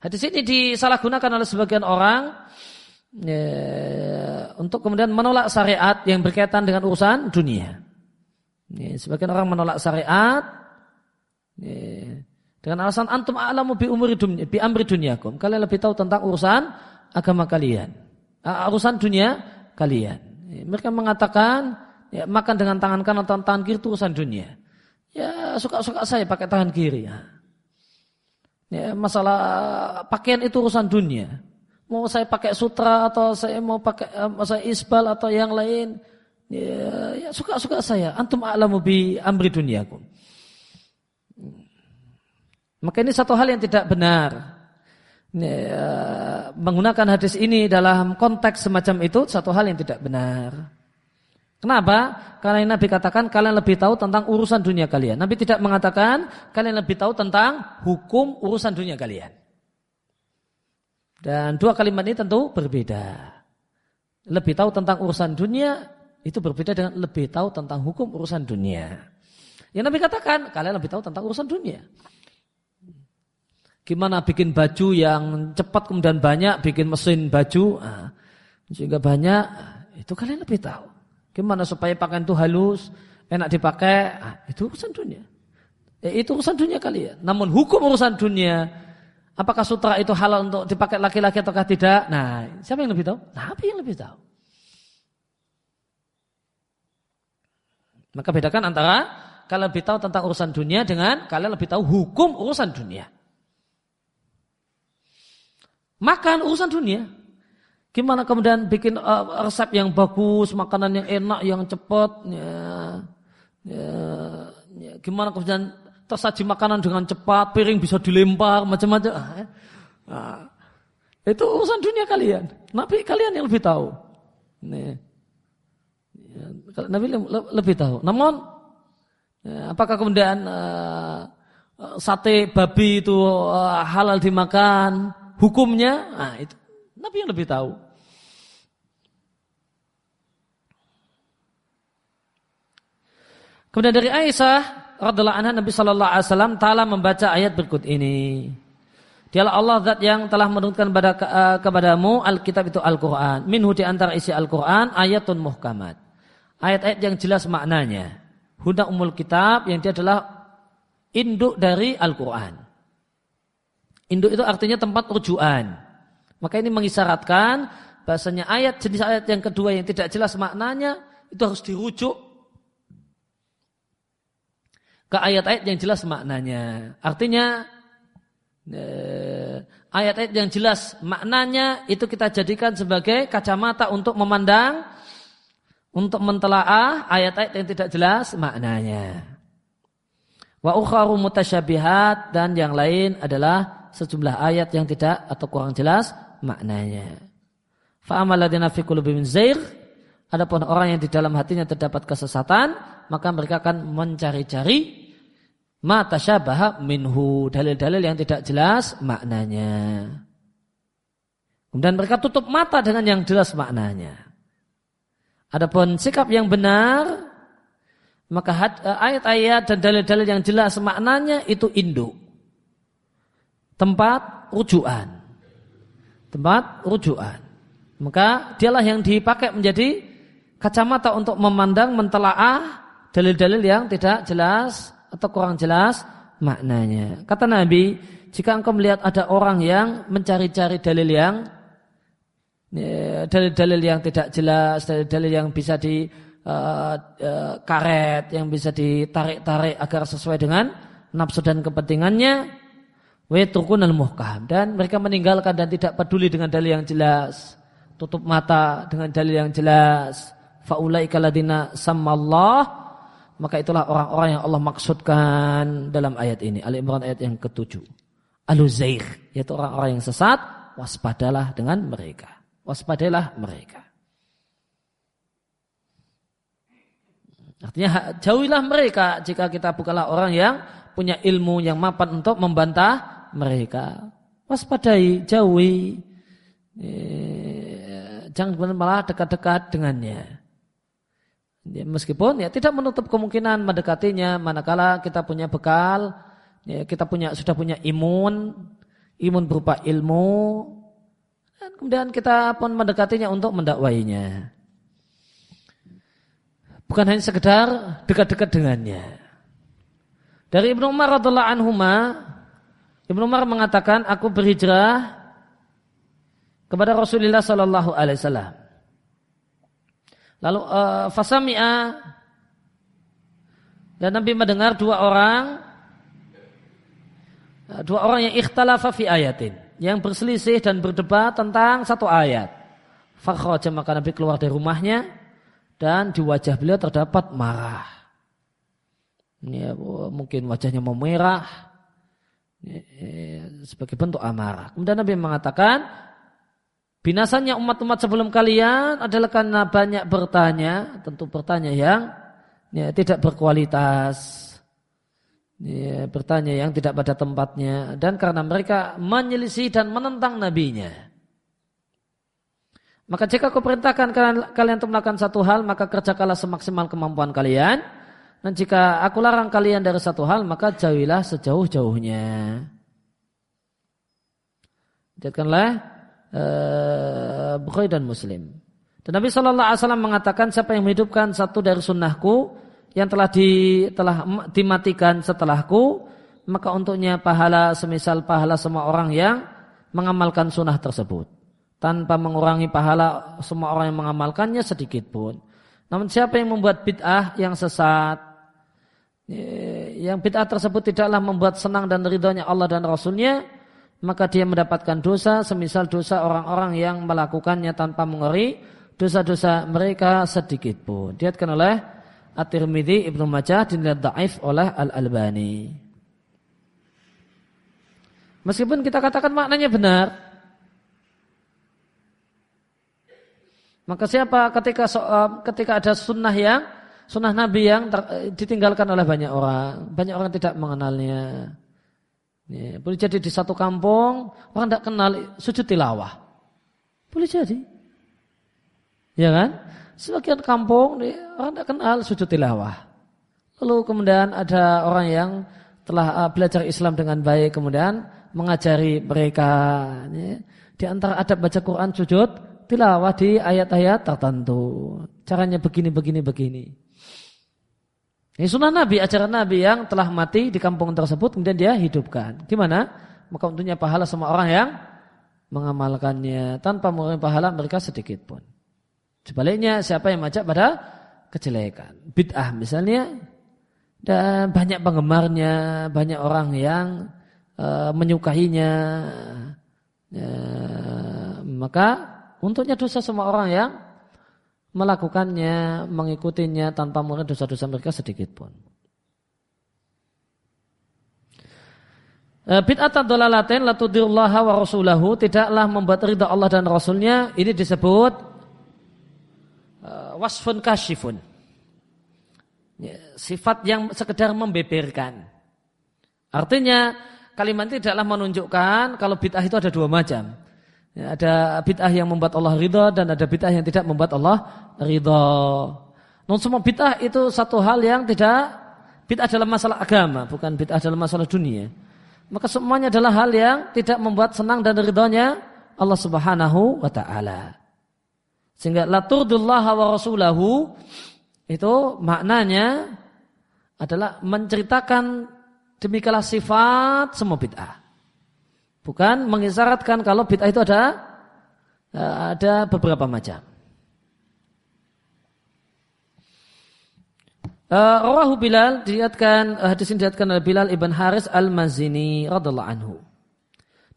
Hadis ini disalahgunakan oleh sebagian orang untuk kemudian menolak syariat yang berkaitan dengan urusan dunia. Sebagian orang menolak syariat dengan alasan antum a'lamu bi amri dunyakum. Kalian lebih tahu tentang urusan agama kalian, urusan dunia kalian. Mereka mengatakan makan dengan tangan kanan atau tangan kiri itu urusan dunia. Ya suka-suka saya pakai tangan kiri. Masalah pakaian itu urusan dunia. Mau saya pakai sutra atau saya mau pakai saya isbal atau yang lain. Ya suka-suka saya. Antum a'lamu bi amri dunyakum. Maka ini satu hal yang tidak benar. Menggunakan hadis ini dalam konteks semacam itu satu hal yang tidak benar. Kenapa? Karena Nabi katakan kalian lebih tahu tentang urusan dunia kalian. Nabi tidak mengatakan kalian lebih tahu tentang hukum urusan dunia kalian. Dan dua kalimat ini tentu berbeda. Lebih tahu tentang urusan dunia itu berbeda dengan lebih tahu tentang hukum urusan dunia. Yang Nabi katakan, kalian lebih tahu tentang urusan dunia. Gimana bikin baju yang cepat kemudian banyak, bikin mesin baju sehingga banyak, itu kalian lebih tahu. Gimana supaya pakaian itu halus, enak dipakai, itu urusan dunia. Itu urusan dunia kalian. Namun hukum urusan dunia, apakah sutra itu halal untuk dipakai laki-laki ataukah tidak? Nah, siapa yang lebih tahu? Nabi yang lebih tahu. Maka bedakan antara kalian lebih tahu tentang urusan dunia dengan kalian lebih tahu hukum urusan dunia. Makan urusan dunia. Gimana kemudian bikin resep yang bagus, makanan yang enak, yang cepat. Gimana kemudian tersaji makanan dengan cepat, piring bisa dilempar, macam-macam. Nah, itu urusan dunia kalian. Nabi kalian yang lebih tahu. Nih. Nabi lebih tahu. Namun apakah kemudian sate babi itu halal dimakan hukumnya? Nah, itu Nabi yang lebih tahu. Kemudian dari Aisyah radhiyallahu anha, Nabi sallallahu alaihi wasallam taala membaca ayat berikut ini. Dialah Allah zat yang telah menurunkan kepadamu Alkitab itu Al-Quran. Minhu di antara isi Al-Quran ayatun muhkamat. Ayat-ayat yang jelas maknanya. Huda umul kitab yang dia adalah induk dari Al-Quran. Induk itu artinya tempat rujukan. Maka ini mengisyaratkan bahasanya jenis ayat yang kedua yang tidak jelas maknanya itu harus dirujuk ke ayat-ayat yang jelas maknanya. Artinya ayat-ayat yang jelas maknanya itu kita jadikan sebagai kacamata untuk memandang, untuk mentelaah ayat-ayat yang tidak jelas maknanya. Wa ukharu mutasyabihat, dan yang lain adalah sejumlah ayat yang tidak atau kurang jelas maknanya. Fa amal ladzina fi qulubihim zayg, adapun orang yang di dalam hatinya terdapat kesesatan, maka mereka akan mencari-cari ma tasyabaha minhu, dalil-dalil yang tidak jelas maknanya. Kemudian mereka tutup mata dengan yang jelas maknanya. Adapun sikap yang benar, maka ayat-ayat dan dalil-dalil yang jelas maknanya itu induk, tempat rujukan. Tempat rujukan. Maka dialah yang dipakai menjadi kacamata untuk memandang, mentelaah dalil-dalil yang tidak jelas atau kurang jelas maknanya. Kata Nabi, jika engkau melihat ada orang yang mencari-cari dalil yang tidak jelas, dalil-dalil yang bisa di karet, yang bisa ditarik-tarik agar sesuai dengan nafsu dan kepentingannya, wa yatrukun al-muhkam, dan mereka meninggalkan dan tidak peduli dengan dalil yang jelas, tutup mata dengan dalil yang jelas. Faulaika ladina sammallah, maka itulah orang-orang yang Allah maksudkan dalam ayat ini. Al-Imran ayat yang ke-7. Al-Zayg, yaitu orang-orang yang sesat, waspadalah dengan mereka. Waspadailah mereka. Artinya jauhilah mereka jika kita bukanlah orang yang punya ilmu yang mapan untuk membantah mereka. Waspadai, jauhi. Jangan malah dekat-dekat dengannya. Ya, meskipun tidak menutup kemungkinan mendekatinya manakala kita punya bekal, kita sudah punya imun berupa ilmu, dan kemudian kita pun mendekatinya untuk mendakwainya. Bukan hanya sekedar dekat-dekat dengannya. Dari Ibnu Umar radhiyallahu anhuma, Ibnu Umar mengatakan, aku berhijrah kepada Rasulullah sallallahu alaihi wasallam. Lalu fasami'a, dan Nabi mendengar dua orang yang ikhtalafa fi ayatin, yang berselisih dan berdebat tentang satu ayat. Fakhraja, maka Nabi keluar dari rumahnya dan di wajah beliau terdapat marah. Mungkin wajahnya memerah sebagai bentuk amarah. Kemudian Nabi mengatakan, binasanya umat-umat sebelum kalian adalah karena banyak bertanya, tentu bertanya yang tidak berkualitas, bertanya yang tidak pada tempatnya, dan karena mereka menyelisih dan menentang nabinya. Maka jika aku perintahkan kalian untuk melakukan satu hal, maka kerjakanlah semaksimal kemampuan kalian, dan jika aku larang kalian dari satu hal, maka jauhilah sejauh-jauhnya. Lihatkanlah Bukhari dan Muslim. Dan Nabi SAW mengatakan, siapa yang menghidupkan satu dari sunnahku yang telah dimatikan setelahku, maka untuknya pahala semisal pahala semua orang yang mengamalkan sunnah tersebut, tanpa mengurangi pahala semua orang yang mengamalkannya sedikit pun. Namun siapa yang membuat bid'ah yang sesat, yang bid'ah tersebut tidaklah membuat senang dan ridhonya Allah dan Rasulnya, maka dia mendapatkan dosa semisal dosa orang-orang yang melakukannya tanpa mengurangi dosa-dosa mereka sedikit pun. Diriwayatkan oleh At-Tirmidzi, Ibnu Majah, dinilai dhaif oleh Al-Albani. Meskipun kita katakan maknanya benar. Maka siapa ketika ada sunnah Nabi yang ditinggalkan oleh banyak orang tidak mengenalnya. Ya, boleh jadi di satu kampung orang tidak kenal sujud tilawah. Boleh jadi. Ya kan? Sebagian kampung orang tidak kenal sujud tilawah. Lalu kemudian ada orang yang telah belajar Islam dengan baik kemudian mengajari mereka. Ya, di antara adab baca Quran sujud tilawah di ayat-ayat tertentu. Caranya begini. Ini sunnah Nabi, ajaran Nabi yang telah mati di kampung tersebut kemudian dia hidupkan. Gimana? Maka untuknya pahala semua orang yang mengamalkannya tanpa mengurangi pahala mereka sedikit pun. Sebaliknya siapa yang mengajak pada kejelekan, bid'ah misalnya, dan banyak penggemarnya, banyak orang yang menyukainya, maka untuknya dosa semua orang yang melakukannya, mengikutinya tanpa mengurangi dosa-dosa mereka sedikit pun. Bid'atan dolalatin la tudirullaha wa rasulahu, tidaklah membuat ridha Allah dan Rasulnya. Ini disebut wasfun kasyifun, ya, sifat yang sekedar membeberkan. Artinya kalimat ini tidaklah menunjukkan kalau bid'ah itu ada dua macam. Ya, ada bid'ah yang membuat Allah ridha dan ada bid'ah yang tidak membuat Allah ridha. Non semua bid'ah itu satu hal yang tidak bid'ah dalam masalah agama, bukan bid'ah dalam masalah dunia. Maka semuanya adalah hal yang tidak membuat senang dan ridhonya Allah Subhanahu wa taala. Sehingga la turdullaha wa rasulahu itu maknanya adalah menceritakan demikianlah sifat semua bid'ah. Bukan mengisyaratkan kalau bid'ah itu ada beberapa macam. Rawahu Bilal, hadis ini diriwayatkan oleh Bilal ibn Haris al-Mazini radhiyallahu anhu.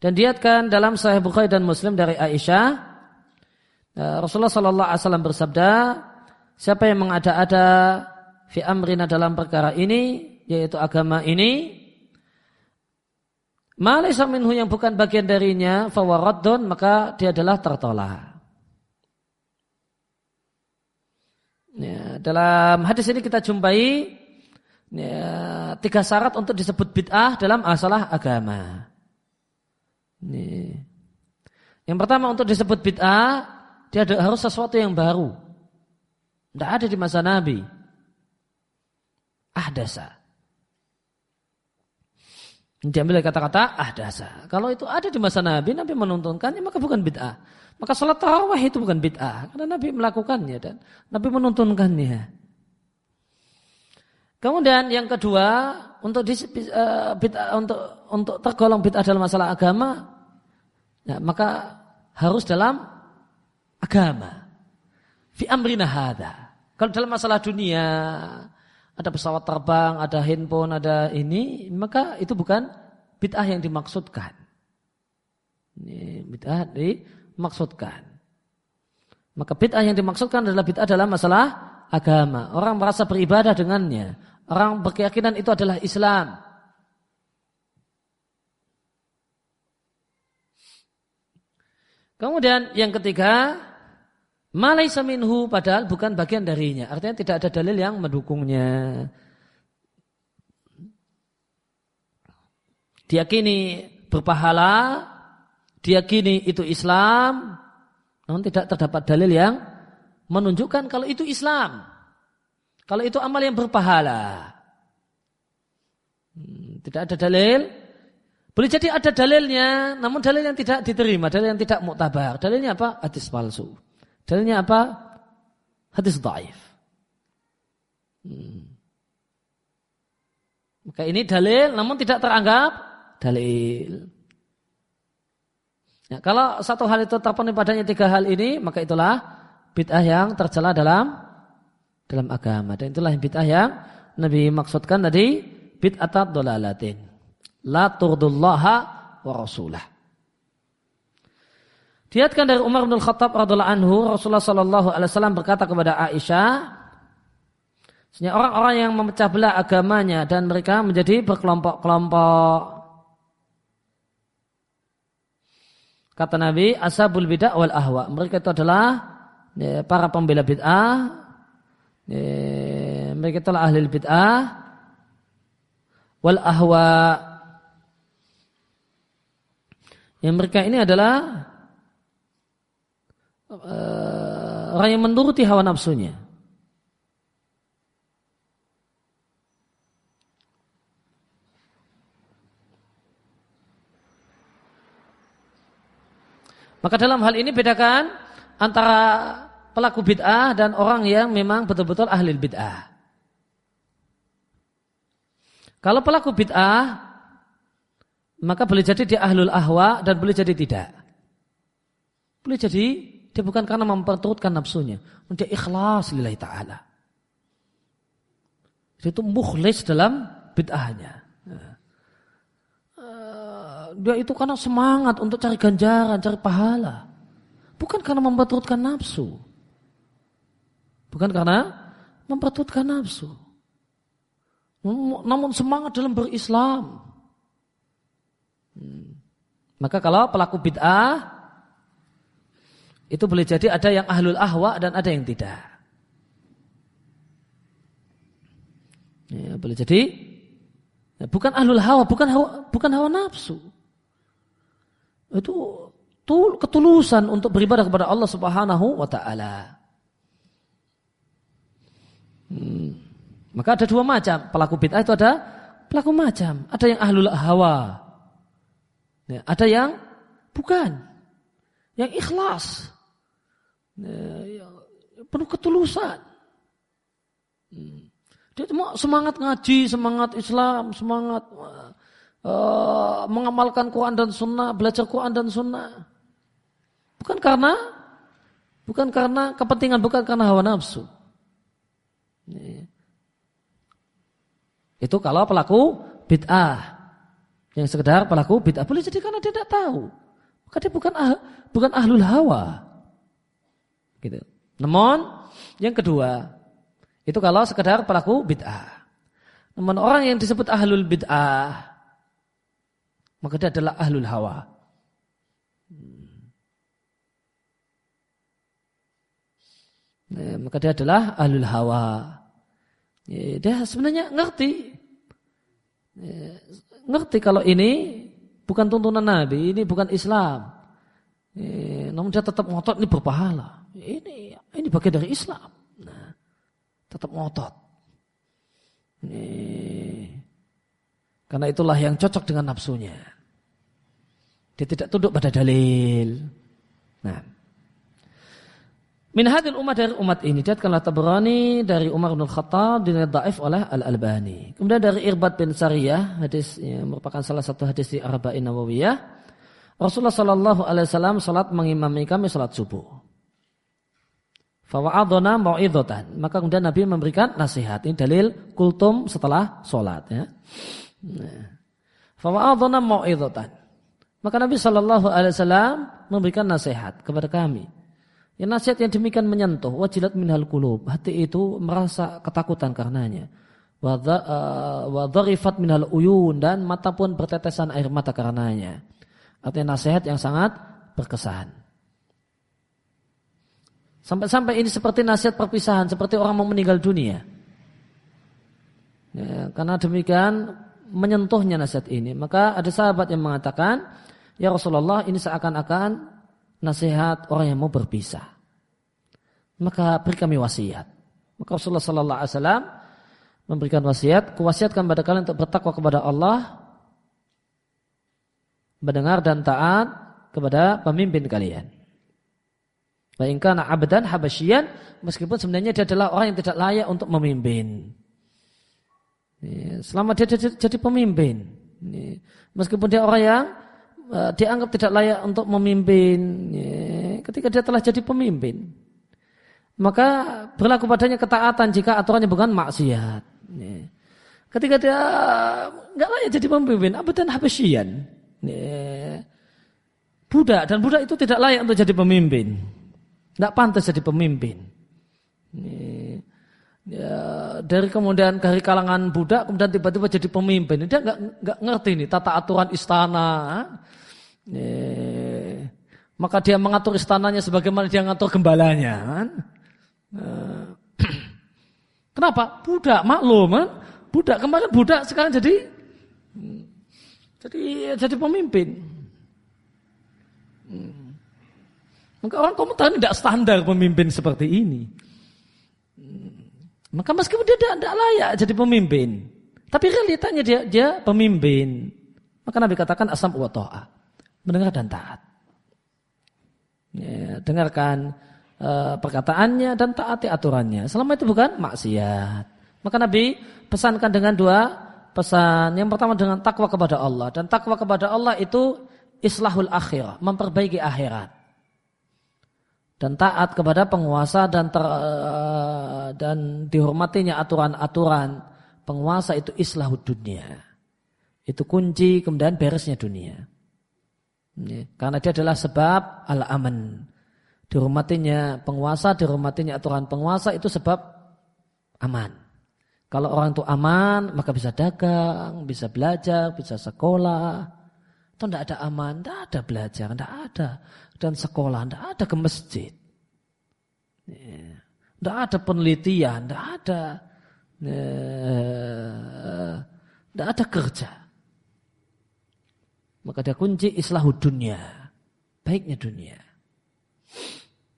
Dan diriwayatkan dalam Sahih Bukhari dan Muslim dari Aisyah, Rasulullah sallallahu alaihi wasallam bersabda, siapa yang mengada-ada fi amrina dalam perkara ini, yaitu agama ini, ma laysa minhu yang bukan bagian darinya, fa waraddun, maka dia adalah tertolak. Ya, dalam hadis ini kita jumpai tiga syarat untuk disebut bid'ah dalam masalah agama. Ini. Yang pertama untuk disebut bid'ah, dia harus sesuatu yang baru. Tidak ada di masa Nabi. Ahdasa. Diambil dari kata-kata ahdasa. Kalau itu ada di masa Nabi, Nabi menuntunkannya, maka bukan bid'ah. Maka salat tarawih itu bukan bid'ah, karena Nabi melakukannya dan Nabi menuntunkannya. Kemudian yang kedua, untuk bid'ah, untuk tergolong bid'ah dalam masalah agama, ya, maka harus dalam agama. Fi amrina hadza. Kalau dalam masalah dunia, ada pesawat terbang, ada handphone, ada ini, maka itu bukan bid'ah yang dimaksudkan. Ini bid'ah dimaksudkan. Maka bid'ah yang dimaksudkan adalah bid'ah dalam masalah agama. Orang merasa beribadah dengannya. Orang berkeyakinan itu adalah Islam. Kemudian yang ketiga, ma laysa minhu, padahal bukan bagian darinya. Artinya tidak ada dalil yang mendukungnya. Diyakini berpahala, diyakini itu Islam, namun tidak terdapat dalil yang menunjukkan kalau itu Islam. Kalau itu amal yang berpahala. Tidak ada dalil. Boleh jadi ada dalilnya, namun dalil yang tidak diterima, dalil yang tidak muktabar. Dalilnya apa? Hadis palsu. Dalilnya apa? Hadis dhaif. Maka ini dalil namun tidak teranggap dalil. Ya, kalau satu hal itu terpenuhi padanya tiga hal ini, maka itulah bid'ah yang tercela dalam agama. Dan itulah bid'ah yang Nabi maksudkan tadi, bid'atat dolalatin. La turdullaha wa rasulah. Diriwayatkan dari Umar bin Khattab radhiyallahu anhu, Rasulullah sallallahu alaihi wasallam berkata kepada Aisyah, sebenarnya orang-orang yang memecah belah agamanya dan mereka menjadi berkelompok-kelompok. Kata Nabi, ashabul bid'ah wal ahwa. Mereka itu adalah para pembela bid'ah. Mereka itulah ahli bid'ah wal ahwa. Yang mereka ini adalah orang yang menuruti hawa nafsunya. Maka dalam hal ini bedakan antara pelaku bid'ah dan orang yang memang betul-betul ahli bid'ah. Kalau pelaku bid'ah, maka boleh jadi dia ahlul ahwa dan boleh jadi tidak. Boleh jadi dia bukan karena memperturutkan nafsunya, dia ikhlas lillahi ta'ala. Dia itu mukhlis dalam bid'ahnya. Dia itu karena semangat untuk cari ganjaran, cari pahala. Bukan karena memperturutkan nafsu. Bukan karena memperturutkan nafsu. Namun semangat dalam berislam. Maka kalau pelaku bid'ah, itu boleh jadi ada yang ahlul ahwa dan ada yang tidak. Ya, boleh jadi bukan ahlul hawa, bukan hawa nafsu. Itu ketulusan untuk beribadah kepada Allah Subhanahu wa ta'ala. Maka ada dua macam. Pelaku bid'ah itu ada pelaku macam. Ada yang ahlul hawa. Ya, ada yang bukan. Yang ikhlas. Ya, penuh ketulusan. Dia cuma semangat ngaji, semangat Islam, semangat mengamalkan Quran dan Sunnah, belajar Quran dan Sunnah. Bukan karena kepentingan, bukan karena hawa nafsu. Itu kalau pelaku bid'ah. Yang sekedar pelaku bid'ah. Boleh jadi karena dia tidak tahu. Maka dia bukan ahlul hawa. Gitu. Namun yang kedua, itu kalau sekedar pelaku bid'ah. Namun orang yang disebut ahlul bid'ah, maka dia adalah ahlul hawa. Maka dia adalah ahlul hawa. Dia sebenarnya ngerti kalau ini bukan tuntunan Nabi, ini bukan Islam. Namun dia tetap ngotot, ini berpahala. Ini bagian dari Islam. Nah, tetap ngotot. Karena itulah yang cocok dengan nafsunya. Dia tidak tunduk pada dalil. Nah, min hadil ummah, dari umat ini diriwayatkan Tabrani dari Umar bin Khattab, dinilai dhaif oleh Al-Albani. Kemudian dari Irbad bin Sariyah, hadis yang merupakan salah satu hadis di Arba'in Nawawiyah, Rasulullah sallallahu alaihi wasallam salat mengimami kami salat subuh. Fa wa'adana mau'idatan, maka kemudian Nabi memberikan nasihat. Ini dalil kultum setelah salat, ya. Fa wa'adana mau'idatan. Maka Nabi sallallahu alaihi wasallam memberikan nasihat kepada kami. Ya, nasihat yang demikian menyentuh, wajilat minhal qulub, hati itu merasa ketakutan karenanya. Wa dharifat minhal uyun, dan mata pun bertetesan air mata karenanya. Artinya nasihat yang sangat berkesan. Sampai-sampai ini seperti nasihat perpisahan, seperti orang mau meninggal dunia. Ya, karena demikian menyentuhnya nasihat ini. Maka ada sahabat yang mengatakan, ya Rasulullah, ini seakan-akan nasihat orang yang mau berpisah. Maka beri kami wasiat. Maka Rasulullah sallallahu alaihi wasallam memberikan wasiat, kuwasiatkan pada kalian untuk bertakwa kepada Allah, mendengar dan taat kepada pemimpin kalian. Wa in kana 'abdan habasyian, meskipun sebenarnya dia adalah orang yang tidak layak untuk memimpin. Selama dia jadi pemimpin, meskipun dia orang yang dianggap tidak layak untuk memimpin, ketika dia telah jadi pemimpin, maka berlaku padanya ketaatan jika aturannya bukan maksiat. Ketika dia enggak layak jadi pemimpin, abdan habasyian, budak, dan budak itu tidak layak untuk jadi pemimpin, enggak pantas jadi pemimpin. Ya, dari kemudian dari kalangan budak kemudian tiba-tiba jadi pemimpin, dia enggak ngerti nih tata aturan istana. maka dia mengatur istananya sebagaimana dia mengatur gembalanya. Kan? Kenapa? Budak maklum kan? Budak kemarin budak sekarang jadi pemimpin. Maka orang komentar tidak standar pemimpin seperti ini. Maka meskipun dia tidak layak jadi pemimpin, tapi realitanya dia pemimpin. Maka Nabi katakan asam wa ta'ah, mendengar dan taat. Ya, dengarkan perkataannya dan taati aturannya. Selama itu bukan maksiat. Maka Nabi pesankan dengan dua pesan. Yang pertama dengan takwa kepada Allah, dan takwa kepada Allah itu islahul akhirah, memperbaiki akhirat. Dan taat kepada penguasa dan dihormatinya aturan-aturan penguasa itu islahud dunia. Itu kunci kemudian beresnya dunia. Karena dia adalah sebab al-aman. Dihormatinya penguasa, dihormatinya aturan penguasa itu sebab aman. Kalau orang itu aman, maka bisa dagang, bisa belajar, bisa sekolah. Atau tidak ada aman, tidak ada belajar, tidak ada. Dan sekolah, tidak ada ke masjid. Tidak ada penelitian, tidak ada kerja. Maka dia kunci islahud dunia, baiknya dunia.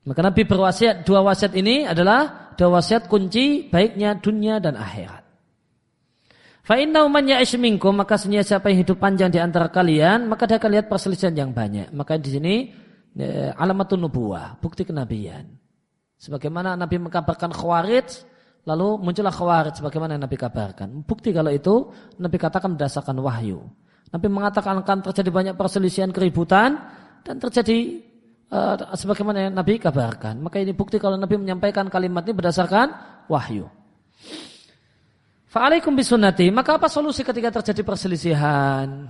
Maka Nabi berwasiat, dua wasiat ini adalah dua wasiat kunci baiknya dunia dan akhirat. Fa innahu man ya'ish minkum, maka siapa yang hidup panjang di antara kalian, maka dia akan lihat perselisihan yang banyak. Maka di sini alamatun nubuwah, bukti kenabian. Sebagaimana Nabi mengkabarkan Khawarij, lalu muncullah Khawarij sebagaimana yang Nabi kabarkan. Bukti kalau itu Nabi katakan berdasarkan wahyu. Nabi mengatakan akan terjadi banyak perselisihan, keributan, dan terjadi sebagaimana yang Nabi kabarkan. Maka ini bukti kalau Nabi menyampaikan kalimat ini berdasarkan wahyu. Fa'alaikum bisunnati, maka apa solusi ketika terjadi perselisihan?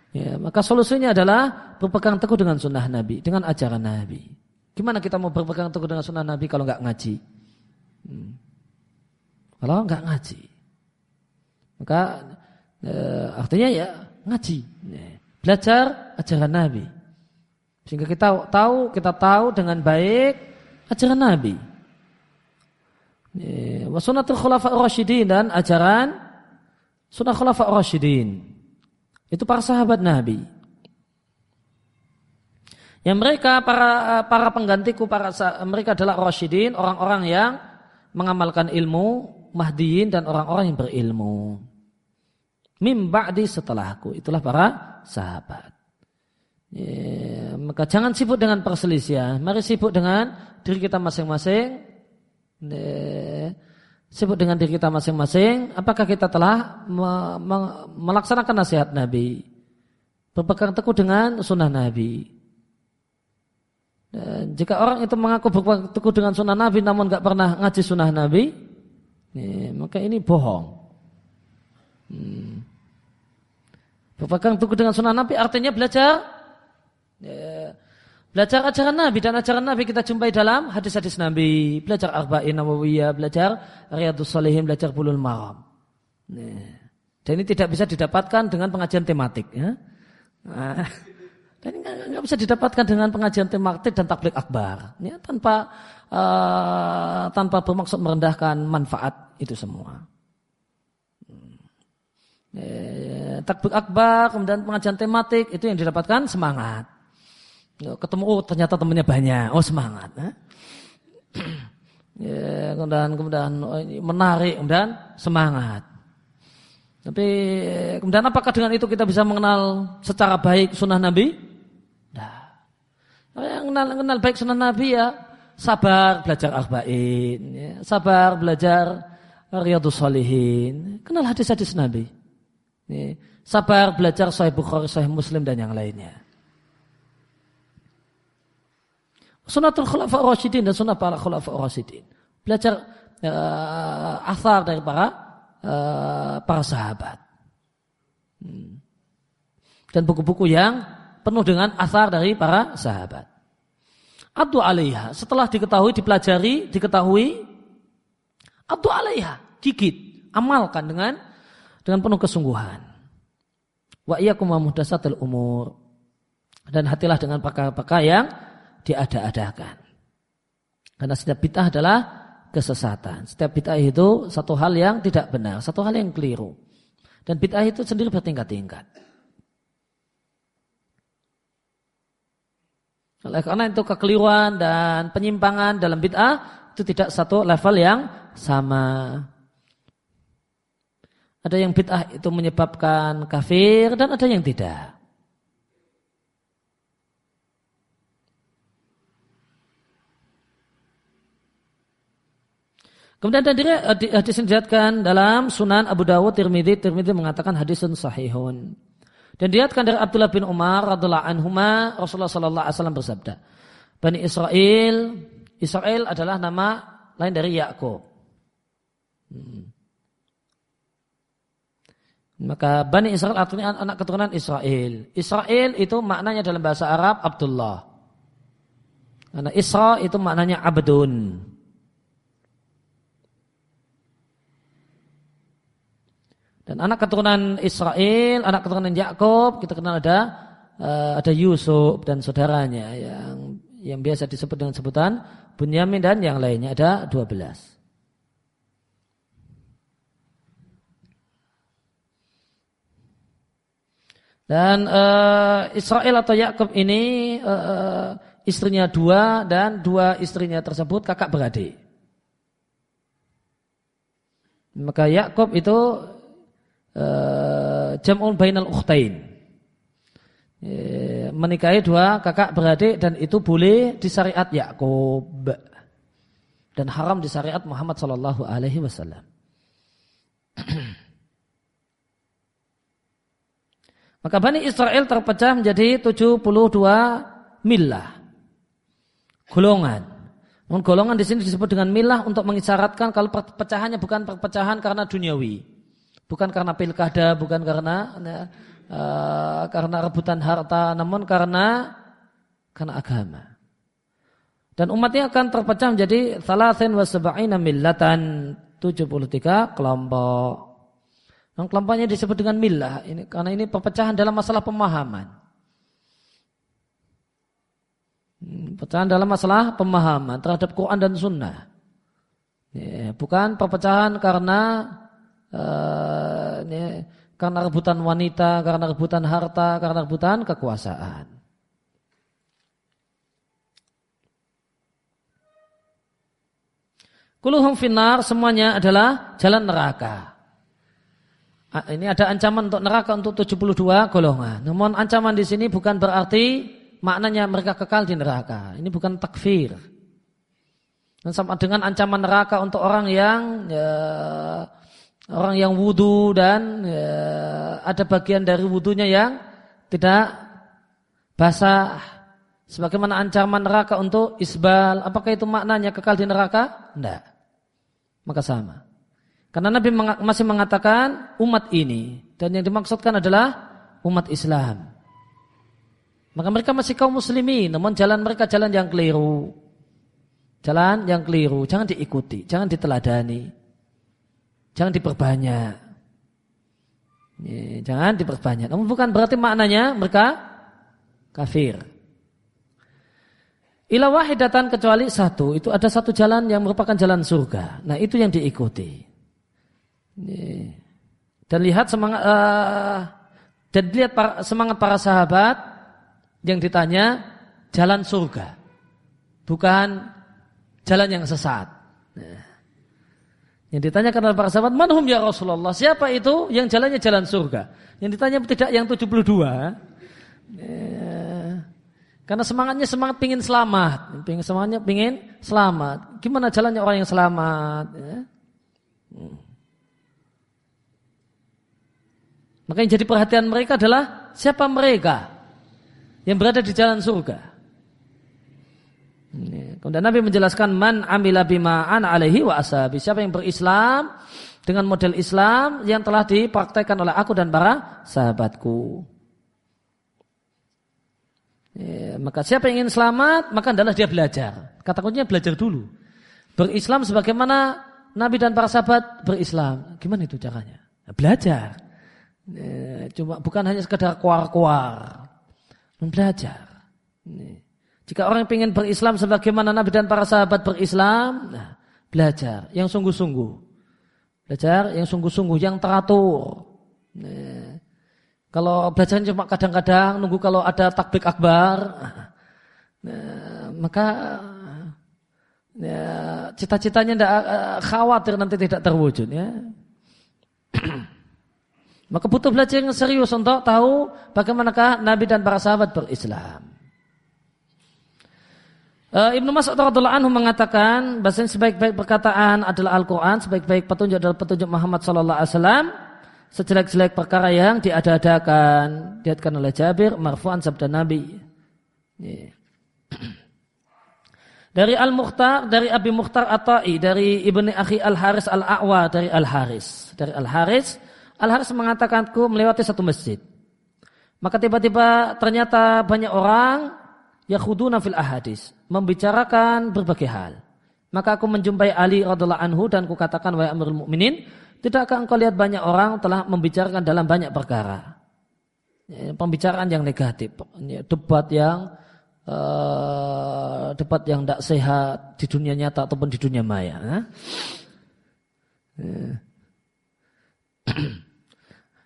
Ya, maka solusinya adalah berpegang teguh dengan sunnah Nabi, dengan ajaran Nabi. Gimana kita mau berpegang teguh dengan sunnah Nabi kalau nggak ngaji? Kalau nggak ngaji, maka artinya ya ngaji, belajar ajaran Nabi, sehingga kita tahu dengan baik ajaran Nabi. Wa sunnatul khulafa ar-rasyidin, dan ajaran sunnah khulafa ar-rasyidin. Itu para sahabat Nabi. Yang mereka para penggantiku, mereka adalah rasyidin, orang-orang yang mengamalkan ilmu, mahdiyin, dan orang-orang yang berilmu. Mim ba'di, setelahku, itulah para sahabat. Maka jangan sibuk dengan perselisihan, mari sibuk dengan diri kita masing-masing. Sibuk dengan diri kita masing-masing. Apakah kita telah melaksanakan nasihat Nabi, berpegang teguh dengan sunnah Nabi? Dan jika orang itu mengaku berpegang teguh dengan sunnah Nabi namun tidak pernah ngaji sunnah Nabi, maka ini bohong. Berpegang teguh dengan sunnah Nabi artinya belajar ajaran Nabi, dan ajaran Nabi kita jumpai dalam hadis-hadis Nabi, belajar Arba'in Nawawiyah, belajar Riyadhus Shalihin, belajar Bulughul Maram. Dan ini tidak bisa didapatkan dengan pengajian tematik, ya. Dan nggak bisa didapatkan dengan pengajian tematik dan tabligh akbar, ya, tanpa bermaksud merendahkan manfaat itu semua. Tabligh akbar kemudian pengajian tematik itu yang didapatkan semangat. Ketemu ternyata temannya banyak, semangat. Kemudian menarik, kemudian semangat. Tapi kemudian apakah dengan itu kita bisa mengenal secara baik sunnah Nabi? Nah, yang kenal baik sunnah Nabi ya sabar belajar Arba'in, ya, sabar belajar Riyadhus Shalihin, kenal hadis-hadis Nabi, ya, sabar belajar Sahih Bukhari, Sahih Muslim, dan yang lainnya. Sunnatul khulafa ar-rasyidin dan sunnah para khulafa ar-rasyidin. Belajar athar dari para sahabat. Dan buku-buku yang penuh dengan athar dari para sahabat. Addu 'alaiha, setelah dipelajari, diketahui, addu 'alaiha, gigit, amalkan dengan penuh kesungguhan. Wa iyyakum wa muhdatsatil umur. Dan hati-hatilah dengan perkara-perkara yang diada-adakan. Karena setiap bid'ah adalah kesesatan. Setiap bid'ah itu satu hal yang tidak benar, satu hal yang keliru. Dan bid'ah itu sendiri bertingkat-tingkat. Oleh karena itu kekeliruan dan penyimpangan dalam bid'ah itu tidak satu level yang sama. Ada yang bid'ah itu menyebabkan kafir dan ada yang tidak. Kemudian hadis yang diriwayatkan dalam Sunan Abu Dawud, Tirmidzi mengatakan hadisun sahihun. Dan diriwayatkan dari Abdullah bin Umar radhiyallahu anhuma, Rasulullah sallallahu alaihi wasallam bersabda, Bani Israel adalah nama lain dari Yakub. Maka Bani Israel artinya anak keturunan Israel. Israel itu maknanya dalam bahasa Arab Abdullah. Karena Isra itu maknanya abdun. Dan anak keturunan Israel, anak keturunan Yakub, kita kenal ada Yusuf dan saudaranya yang biasa disebut dengan sebutan Bunyamin dan yang lainnya, ada 12. Dan Israel atau Yakub ini istrinya 2 dan 2 istrinya tersebut kakak beradik. Maka Yakub itu jam'un bainal ukhtain, menikahi 2 kakak beradik, dan itu boleh di syariat Yakub dan haram di syariat Muhammad sallallahu alaihi wasallam. Maka Bani Israel terpecah menjadi 72 millah, golongan. Namun golongan di sini disebut dengan millah untuk mengisyaratkan kalau perpecahannya bukan perpecahan karena duniawi. Bukan karena pilkada, bukan karena rebutan harta, namun karena agama. Dan umatnya akan terpecah menjadi 73 millatan, 73 kelompok. Dan kelompoknya disebut dengan millah ini karena ini perpecahan dalam masalah pemahaman. Perpecahan dalam masalah pemahaman terhadap Quran dan Sunnah. Bukan perpecahan karena rebutan wanita, karena rebutan harta, karena rebutan kekuasaan. Kulluhum finnar, semuanya adalah jalan neraka. Ini ada ancaman untuk neraka untuk 72 golongan. Namun ancaman di sini bukan berarti maknanya mereka kekal di neraka. Ini bukan takfir. Dan sama dengan ancaman neraka untuk orang yang wudu dan ada bagian dari wudunya yang tidak basah. Sebagaimana ancaman neraka untuk isbal. Apakah itu maknanya kekal di neraka? Tidak. Maka sama. Karena Nabi masih mengatakan umat ini. Dan yang dimaksudkan adalah umat Islam. Maka mereka masih kaum muslimin. Namun jalan mereka jalan yang keliru. Jalan yang keliru. Jangan diikuti. Jangan diteladani. Jangan diperbanyak. Jangan diperbanyak. Namun bukan berarti maknanya mereka kafir. Ila wahidatan, kecuali satu. Itu ada satu jalan yang merupakan jalan surga. Nah itu yang diikuti. Dan lihat semangat para sahabat yang ditanya jalan surga. Bukan jalan yang sesat. Yang ditanyakan oleh para sahabat, manhum ya Rasulullah, siapa itu yang jalannya jalan surga? Yang ditanya tidak yang 72. Karena semangatnya semangat pingin selamat. Semangatnya pingin selamat. Gimana jalannya orang yang selamat? Maka yang jadi perhatian mereka adalah siapa mereka yang berada di jalan surga. Kemudian Nabi menjelaskan man amila bima ana alaihi wa ashabi, siapa yang berislam dengan model Islam yang telah dipraktekkan oleh aku dan para sahabatku. Maka siapa yang ingin selamat maka adalah dia belajar. Kata kuncinya belajar dulu. Berislam sebagaimana Nabi dan para sahabat berislam. Gimana itu caranya? Belajar. Cuma bukan hanya sekedar kuar-kuar. Belajar. Jika orang ingin berislam sebagaimana Nabi dan para sahabat berislam, belajar yang sungguh-sungguh. Belajar yang sungguh-sungguh, yang teratur. Kalau belajar cuma kadang-kadang, nunggu kalau ada takbir akbar, maka cita-citanya tidak khawatir nanti tidak terwujud. Ya. Maka butuh belajar yang serius untuk tahu bagaimanakah Nabi dan para sahabat berislam. Ibnu Mas'ud radhiyallahu anhu mengatakan bahasanya sebaik-baik perkataan adalah Al-Quran, sebaik-baik petunjuk adalah petunjuk Muhammad sallallahu alaihi wasallam, sejelek-jelek perkara yang diada-adakan, diatkan oleh Jabir marfu'an sabda Nabi. Dari Al-Mukhtar, dari Abi Mukhtar At-Ta'i, dari Ibni Akhi Al-Haris Al-A'wa, dari Al-Haris. Dari Al-Haris mengatakanku melewati satu masjid. Maka tiba-tiba ternyata banyak orang yakhuduna fil ahadis, membicarakan berbagai hal. Maka aku menjumpai Ali radhiyallahu anhu dan kukatakan, wahai Amirul Mukminin, tidakkah engkau lihat banyak orang telah membicarakan dalam banyak perkara? Pembicaraan yang negatif, debat yang tidak sehat di dunia nyata ataupun di dunia maya.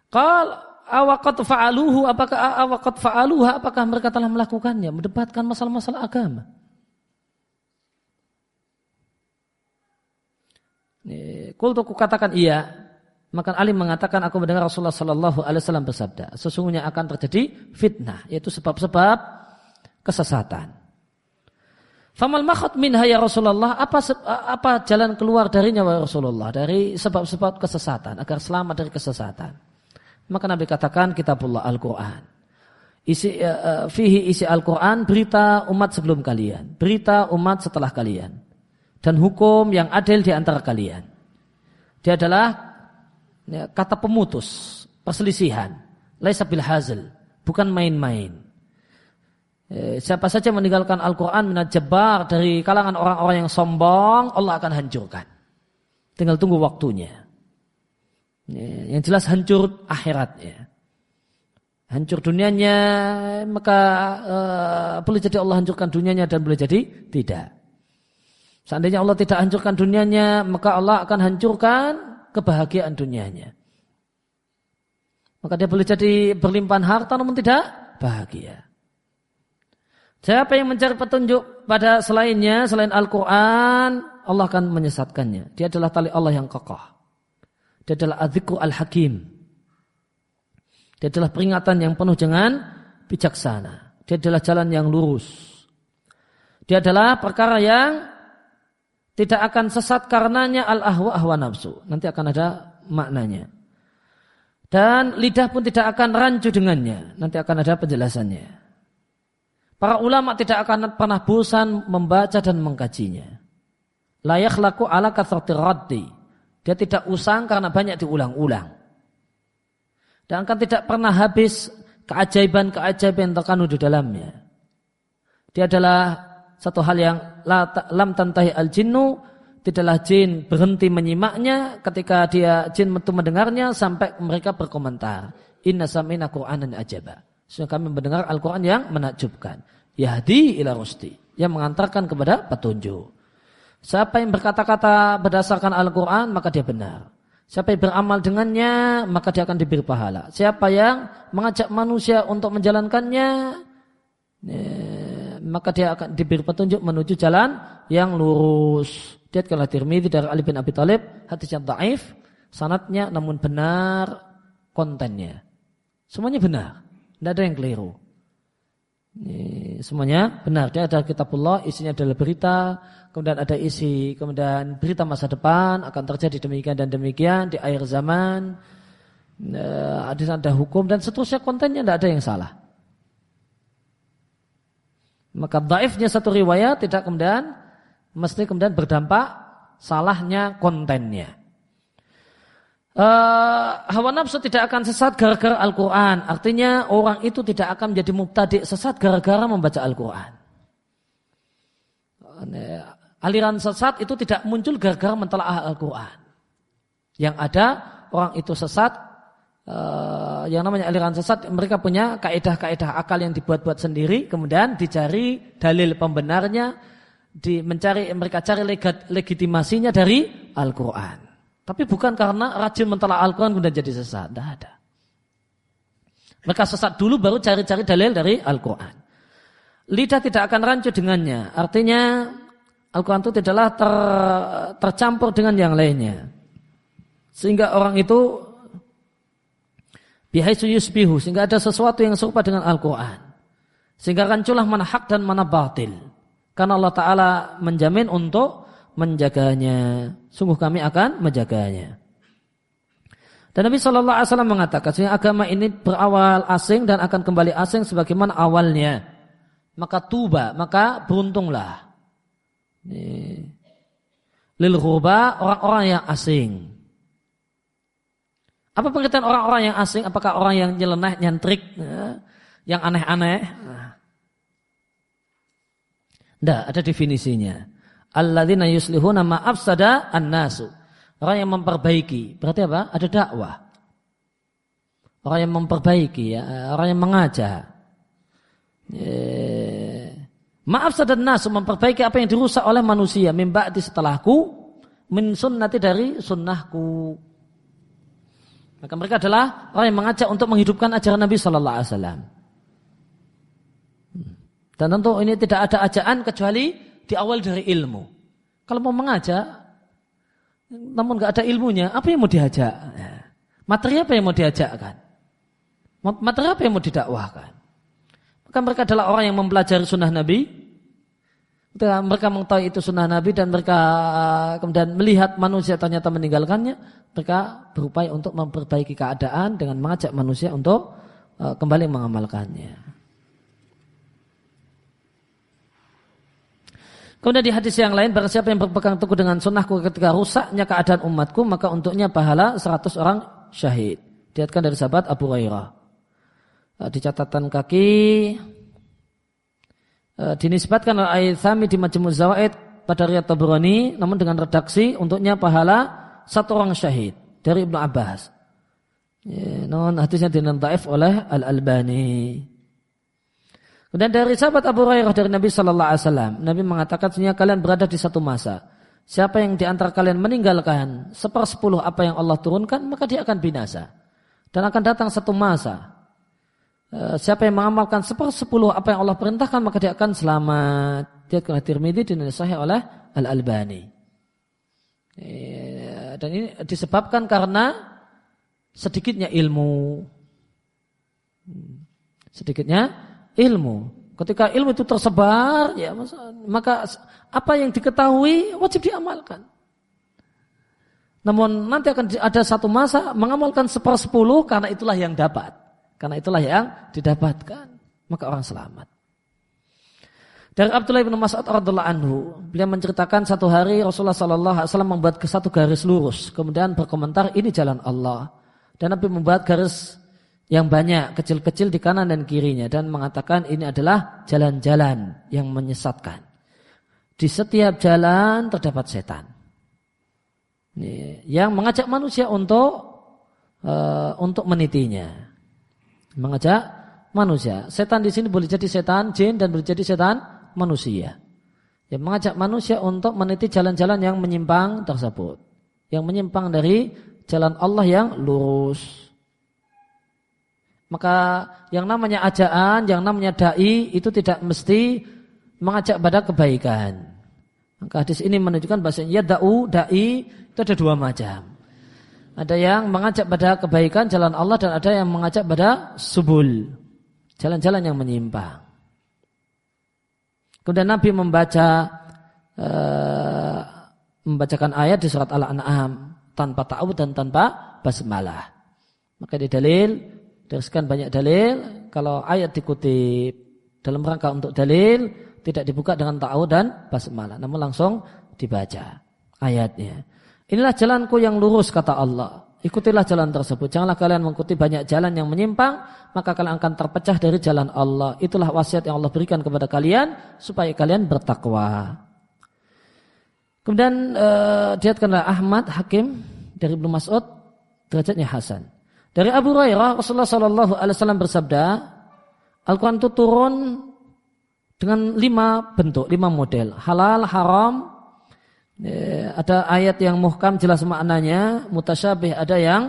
Qal awaqad fa'aluhu, apakah mereka telah melakukannya, mendebatkan masalah-masalah agama? Qultu, kukatakan iya. Maka Ali mengatakan, aku mendengar Rasulullah sallallahu alaihi wasallam bersabda, sesungguhnya akan terjadi fitnah, yaitu sebab-sebab kesesatan. Famal makhad minha ya Rasulullah, apa jalan keluar darinya wahai Rasulullah, dari sebab-sebab kesesatan agar selamat dari kesesatan? Maka Nabi katakan, kitabullah Al-Quran. Fihi isi Al-Quran, berita umat sebelum kalian, berita umat setelah kalian, dan hukum yang adil di antara kalian. Dia adalah kata pemutus perselisihan, laisa bil hazl, bukan main-main. Siapa saja meninggalkan Al-Quran minat jabar, dari kalangan orang-orang yang sombong, Allah akan hancurkan. Tinggal tunggu waktunya. Yang jelas hancur akhiratnya, hancur dunianya, maka boleh jadi Allah hancurkan dunianya dan boleh jadi tidak. Seandainya Allah tidak hancurkan dunianya, maka Allah akan hancurkan kebahagiaan dunianya. Maka dia boleh jadi berlimpahan harta namun tidak bahagia. Siapa yang mencari petunjuk pada selainnya, selain Al-Quran, Allah akan menyesatkannya. Dia adalah tali Allah yang kokoh. Dia adalah adzikru al-hakim. Dia adalah peringatan yang penuh dengan bijaksana. Dia adalah jalan yang lurus. Dia adalah perkara yang tidak akan sesat karenanya al-ahwa nafsu. Nanti akan ada maknanya. Dan lidah pun tidak akan rancu dengannya. Nanti akan ada penjelasannya. Para ulama tidak akan pernah bosan membaca dan mengkajinya. La yakhlaqu ala kathratir raddi. Dia tidak usang karena banyak diulang-ulang. Dan akan tidak pernah habis keajaiban-keajaiban yang terkandung di dalamnya. Dia adalah satu hal yang lam tantahi al-jinnu, tidaklah jin berhenti menyimaknya ketika jin itu mendengarnya sampai mereka berkomentar. Inna sami'na Qur'anan ajaba. Sehingga kami mendengar Al-Quran yang menakjubkan. Yahdi ila rusdi, yang mengantarkan kepada petunjuk. Siapa yang berkata-kata berdasarkan Al-Quran, maka dia benar. Siapa yang beramal dengannya, maka dia akan diberi pahala. Siapa yang mengajak manusia untuk menjalankannya, maka dia akan diberi petunjuk menuju jalan yang lurus. Diriwayatkan Tirmidzi dari Ali bin Abi Thalib, hadisnya dhaif, sanadnya namun benar kontennya. Semuanya benar, tidak ada yang keliru. Semuanya benar. Dia ada kitabullah, isinya adalah berita, kemudian ada isi, kemudian berita masa depan akan terjadi demikian dan demikian di akhir zaman. Ada hukum dan seterusnya, kontennya tidak ada yang salah. Maka dhaifnya satu riwayat tidak kemudian mesti kemudian berdampak salahnya kontennya. Hawa nafsu tidak akan sesat gara-gara Al-Quran. Artinya orang itu tidak akan menjadi mubtadi' sesat gara-gara membaca Al-Quran. Aliran sesat itu tidak muncul gara-gara mentelaah Al-Quran. Yang ada orang itu sesat yang namanya aliran sesat, mereka punya kaidah-kaidah akal yang dibuat-buat sendiri, kemudian dicari dalil pembenarnya, mereka cari legitimasinya dari Al-Quran. Tapi bukan karena rajin mentelaah Al-Quran kemudian jadi sesat, tidak ada. Mereka sesat dulu baru cari-cari dalil dari Al-Quran. Lidah tidak akan rancu dengannya, artinya Al-Quran itu tidaklah tercampur dengan yang lainnya, sehingga orang itu bihaisu yusbihu, sehingga ada sesuatu yang serupa dengan Al-Quran, sehingga ranculah mana hak dan mana batil, karena Allah Ta'ala menjamin untuk menjaganya. Sungguh kami akan menjaganya. Dan Nabi SAW mengatakan, sehingga agama ini berawal asing dan akan kembali asing sebagaimana awalnya. Maka tuba, maka beruntunglah lil ghurba, orang-orang yang asing. Apa pengertian orang-orang yang asing? Apakah orang yang nyeleneh, nyentrik, yang aneh-aneh? Tidak, ada definisinya. Alladzina yuslihuna ma afsada an-nasu. Orang yang memperbaiki. Berarti apa? Ada dakwah. Orang yang memperbaiki, ya, orang yang mengajak. Ma afsada an-nasu, memperbaiki apa yang dirusak oleh manusia. Min ba'di setelahku, min sunnati, dari sunnahku. Maka mereka adalah orang yang mengajak untuk menghidupkan ajaran Nabi Sallallahu Alaihi Wasallam. Dan tentu ini tidak ada ajakan kecuali diawali dari ilmu. Kalau mau mengajak, namun nggak ada ilmunya, apa yang mau diajak? Materi apa yang mau diajakkan? Materi apa yang mau didakwahkan? Maka mereka adalah orang yang mempelajari sunnah Nabi. Mereka mengetahui itu sunnah Nabi dan mereka kemudian melihat manusia ternyata meninggalkannya. Mereka berupaya untuk memperbaiki keadaan dengan mengajak manusia untuk kembali mengamalkannya. Kemudian di hadis yang lain, barang siapa yang berpegang teguh dengan sunnahku ketika rusaknya keadaan umatku, maka untuknya pahala 100 orang syahid. Diriwayatkan dari sahabat Abu Hurairah. Di catatan kaki dinisbatkan oleh Al-Aitsami di Majmu' Zawaid pada riwayat Tabrani, namun dengan redaksi untuknya pahala 1 orang syahid dari Ibnu Abbas. Namun hadisnya dinentaif oleh Al-Albani. Kemudian dari sahabat Abu Hurairah dari Nabi Sallallahu Alaihi Wasallam, Nabi mengatakan, sesungguhnya kalian berada di satu masa. Siapa yang di antara kalian meninggalkan 1/10 apa yang Allah turunkan, maka dia akan binasa. Dan akan datang satu masa. Siapa yang mengamalkan 1/10 apa yang Allah perintahkan, maka dia akan selamat. Diriwayatkan oleh Tirmidzi dan sahih oleh Al-Albani. Dan ini disebabkan karena sedikitnya ilmu. Ketika ilmu itu tersebar, ya, maka apa yang diketahui wajib diamalkan. Namun nanti akan ada satu masa mengamalkan 1/10 karena itulah yang dapat. Karena itulah yang didapatkan. Maka orang selamat. Dari Abdullah bin Mas'ud radhiyallahu anhu, beliau menceritakan satu hari Rasulullah sallallahu alaihi wasallam membuat satu garis lurus, kemudian berkomentar, ini jalan Allah. Dan Nabi membuat garis yang banyak, kecil-kecil di kanan dan kirinya, dan mengatakan ini adalah jalan-jalan yang menyesatkan. Di setiap jalan terdapat setan yang mengajak manusia untuk menitinya. Mengajak manusia. Setan di sini boleh jadi setan jin dan boleh jadi setan manusia. Yang mengajak manusia untuk meniti jalan-jalan yang menyimpang tersebut. Yang menyimpang dari jalan Allah yang lurus. Maka yang namanya ajaan, yang namanya dai itu tidak mesti mengajak pada kebaikan. Maka hadis ini menunjukkan bahasanya dai itu ada 2 macam. Ada yang mengajak pada kebaikan jalan Allah dan ada yang mengajak pada subul, jalan-jalan yang menyimpang. Kemudian Nabi membacakan ayat di surat Al-An'am tanpa ta'awud dan tanpa basmalah. Maka di dalil, dari sekian banyak dalil, kalau ayat dikutip dalam rangka untuk dalil, tidak dibuka dengan ta'awud dan basmalah, namun langsung dibaca ayatnya. Inilah jalanku yang lurus, kata Allah. Ikutilah jalan tersebut. Janganlah kalian mengikuti banyak jalan yang menyimpang, maka kalian akan terpecah dari jalan Allah. Itulah wasiat yang Allah berikan kepada kalian supaya kalian bertakwa. Kemudian diriwayatkan oleh Ahmad Hakim dari Ibnu Mas'ud, derajatnya hasan. Dari Abu Hurairah, Rasulullah Shallallahu Alaihi Wasallam bersabda, Al-Quran itu turun dengan 5 bentuk, 5 model. Halal, haram, ada ayat yang muhkam jelas maknanya, mutasyabih ada yang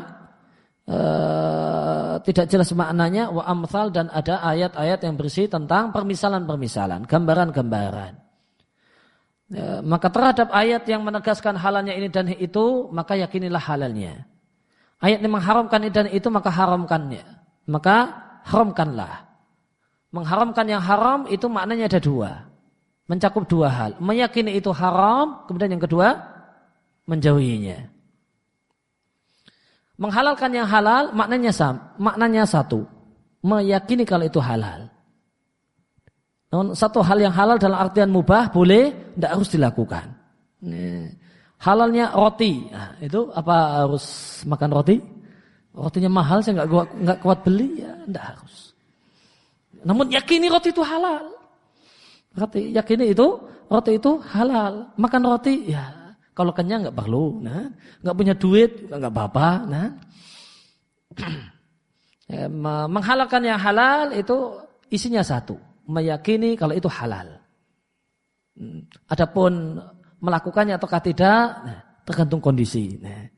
tidak jelas maknanya, wa amthal, dan ada ayat-ayat yang berisi tentang permisalan-permisalan, gambaran-gambaran. Maka terhadap ayat yang menegaskan halalnya ini dan itu, maka yakinilah halalnya. Ayat yang mengharamkan ini dan itu, maka haramkannya. Maka haramkanlah. Mengharamkan yang haram itu maknanya ada 2. Mencakup 2 hal. Meyakini itu haram, kemudian yang kedua, menjauhinya. Menghalalkan yang halal maknanya satu, meyakini kalau itu halal. Namun satu hal yang halal dalam artian mubah boleh, tidak harus dilakukan. Halalnya roti, nah, itu apa harus makan roti? Rotinya mahal, saya nggak kuat beli, ya tidak harus. Namun yakini roti itu halal. Yakini itu roti itu halal. Makan roti, ya. Kalau kenyang nggak perlu, nah, nggak punya duit nggak apa-apa, nah. Menghalalkan yang halal itu isinya satu, meyakini kalau itu halal. Adapun melakukannya ataukah tidak, nah, tergantung kondisi. Nah.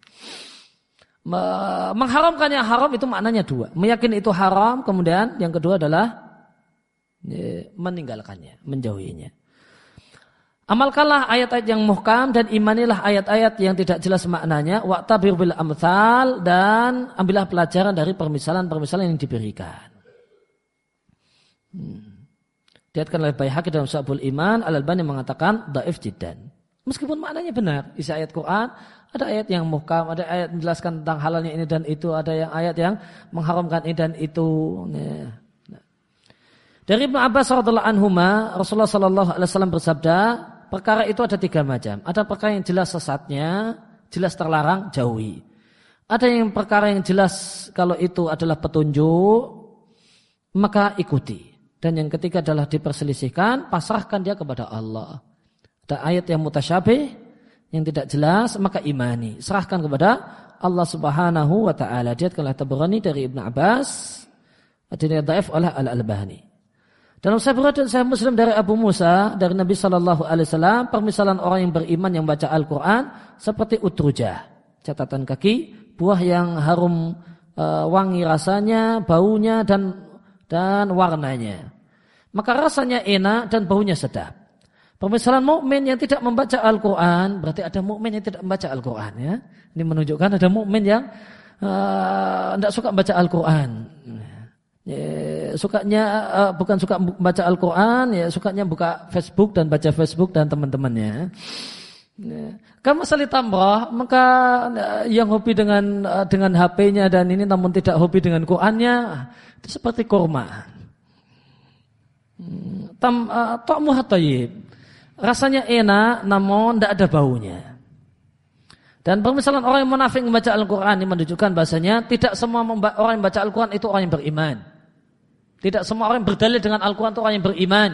Mengharamkan yang haram itu maknanya 2, meyakini itu haram, kemudian yang kedua adalah meninggalkannya, menjauhinya. Amalkanlah ayat-ayat yang muhkam dan imanilah ayat-ayat yang tidak jelas maknanya, wa'tabir bil amthal, dan ambillah pelajaran dari permisalan-permisalan yang diberikan. Dilihatkan oleh Baihaqi dalam Syu'abul Iman, Al-Albani mengatakan dhaif jiddan. Meskipun maknanya benar, isi ayat Quran, ada ayat yang muhkam, ada ayat menjelaskan tentang halalnya ini dan itu, ada yang ayat yang mengharamkan ini dan itu. Dari Ibnu Abbas radhiyallahu anhuma, Rasulullah sallallahu alaihi wasallam bersabda, perkara itu ada 3 macam. Ada perkara yang jelas sesatnya, jelas terlarang, jauhi. Ada yang perkara yang jelas kalau itu adalah petunjuk, maka ikuti. Dan yang ketiga adalah diperselisihkan, pasrahkan dia kepada Allah. Ada ayat yang mutasyabih, yang tidak jelas, maka imani. Serahkan kepada Allah subhanahu wa ta'ala. Diriwayatkan oleh Tabarani dari Ibnu Abbas, hadisnya dhaif oleh Al-Albani. Dalam Sahih Bukhari dan Sahih Muslim dari Abu Musa dari Nabi Shallallahu Alaihi Wasallam, permisalan orang yang beriman yang baca Al-Quran seperti utrujah, catatan kaki, buah yang harum wangi rasanya, baunya dan warnanya. Maka rasanya enak dan baunya sedap. Permisalan mukmin yang tidak membaca Al-Quran, berarti ada mukmin yang tidak membaca Al-Quran, ya. Ini menunjukkan ada mukmin yang tidak suka membaca Al-Quran. Sukanya bukan suka baca Al-Quran, ya sukanya buka Facebook dan baca Facebook dan teman-temannya. Kalau masalah tamrah, maka yang hobi dengan HP-nya dan ini namun tidak hobi dengan Qurannya, itu seperti kurma. Ta'muha thayyib, rasanya enak namun tidak ada baunya. Dan permisalan orang yang munafik membaca Al-Quran ini menunjukkan bahasanya tidak semua orang yang baca Al-Quran itu orang yang beriman. Tidak semua orang yang berdalil dengan Al-Quran itu orang yang beriman.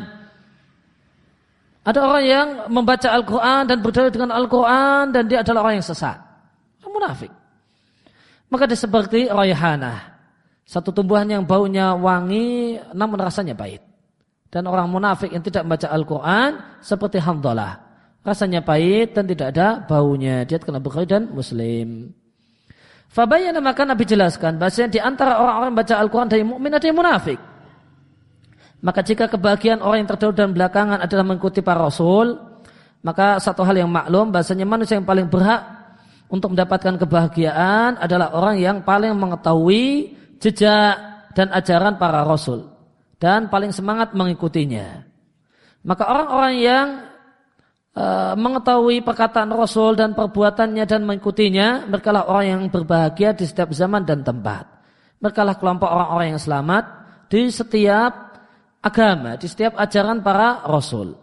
Ada orang yang membaca Al-Quran dan berdalil dengan Al-Quran dan dia adalah orang yang sesat. Orang munafik. Maka dia seperti raihanah, satu tumbuhan yang baunya wangi namun rasanya pahit. Dan orang munafik yang tidak membaca Al-Quran seperti Hamdalah, rasanya pahit dan tidak ada baunya. Dia kena Bukhari dan Muslim. Fabayana, maka Nabi jelaskan bahasanya di antara orang-orang yang baca Al-Quran dari mukmin ada yang munafik. Maka jika kebahagiaan orang yang terdahulu dan belakangan adalah mengikuti para rasul, maka satu hal yang maklum bahasanya manusia yang paling berhak untuk mendapatkan kebahagiaan adalah orang yang paling mengetahui jejak dan ajaran para rasul dan paling semangat mengikutinya. Maka orang-orang yang mengetahui perkataan Rasul dan perbuatannya dan mengikutinya, merekalah orang yang berbahagia di setiap zaman dan tempat. Merekalah kelompok orang-orang yang selamat di setiap agama, di setiap ajaran para Rasul.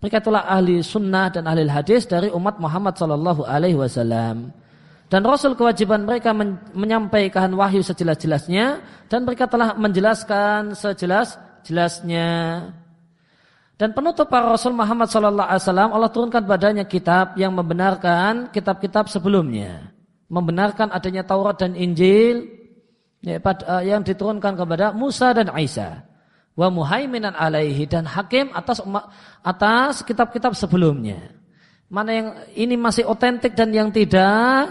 Mereka itulah ahli sunnah dan ahli hadis dari umat Muhammad sallallahu alaihi wasallam. Dan Rasul kewajiban mereka menyampaikan wahyu sejelas-jelasnya dan mereka telah menjelaskan sejelas-jelasnya. Dan penutup para Rasul Muhammad sallallahu alaihi wasallam, Allah turunkan padanya kitab yang membenarkan kitab-kitab sebelumnya, membenarkan adanya Taurat dan Injil, yang diturunkan kepada Musa dan Isa. Wa muhaiminan alaihi, dan hakim atas kitab-kitab sebelumnya. Mana yang ini masih otentik dan yang tidak,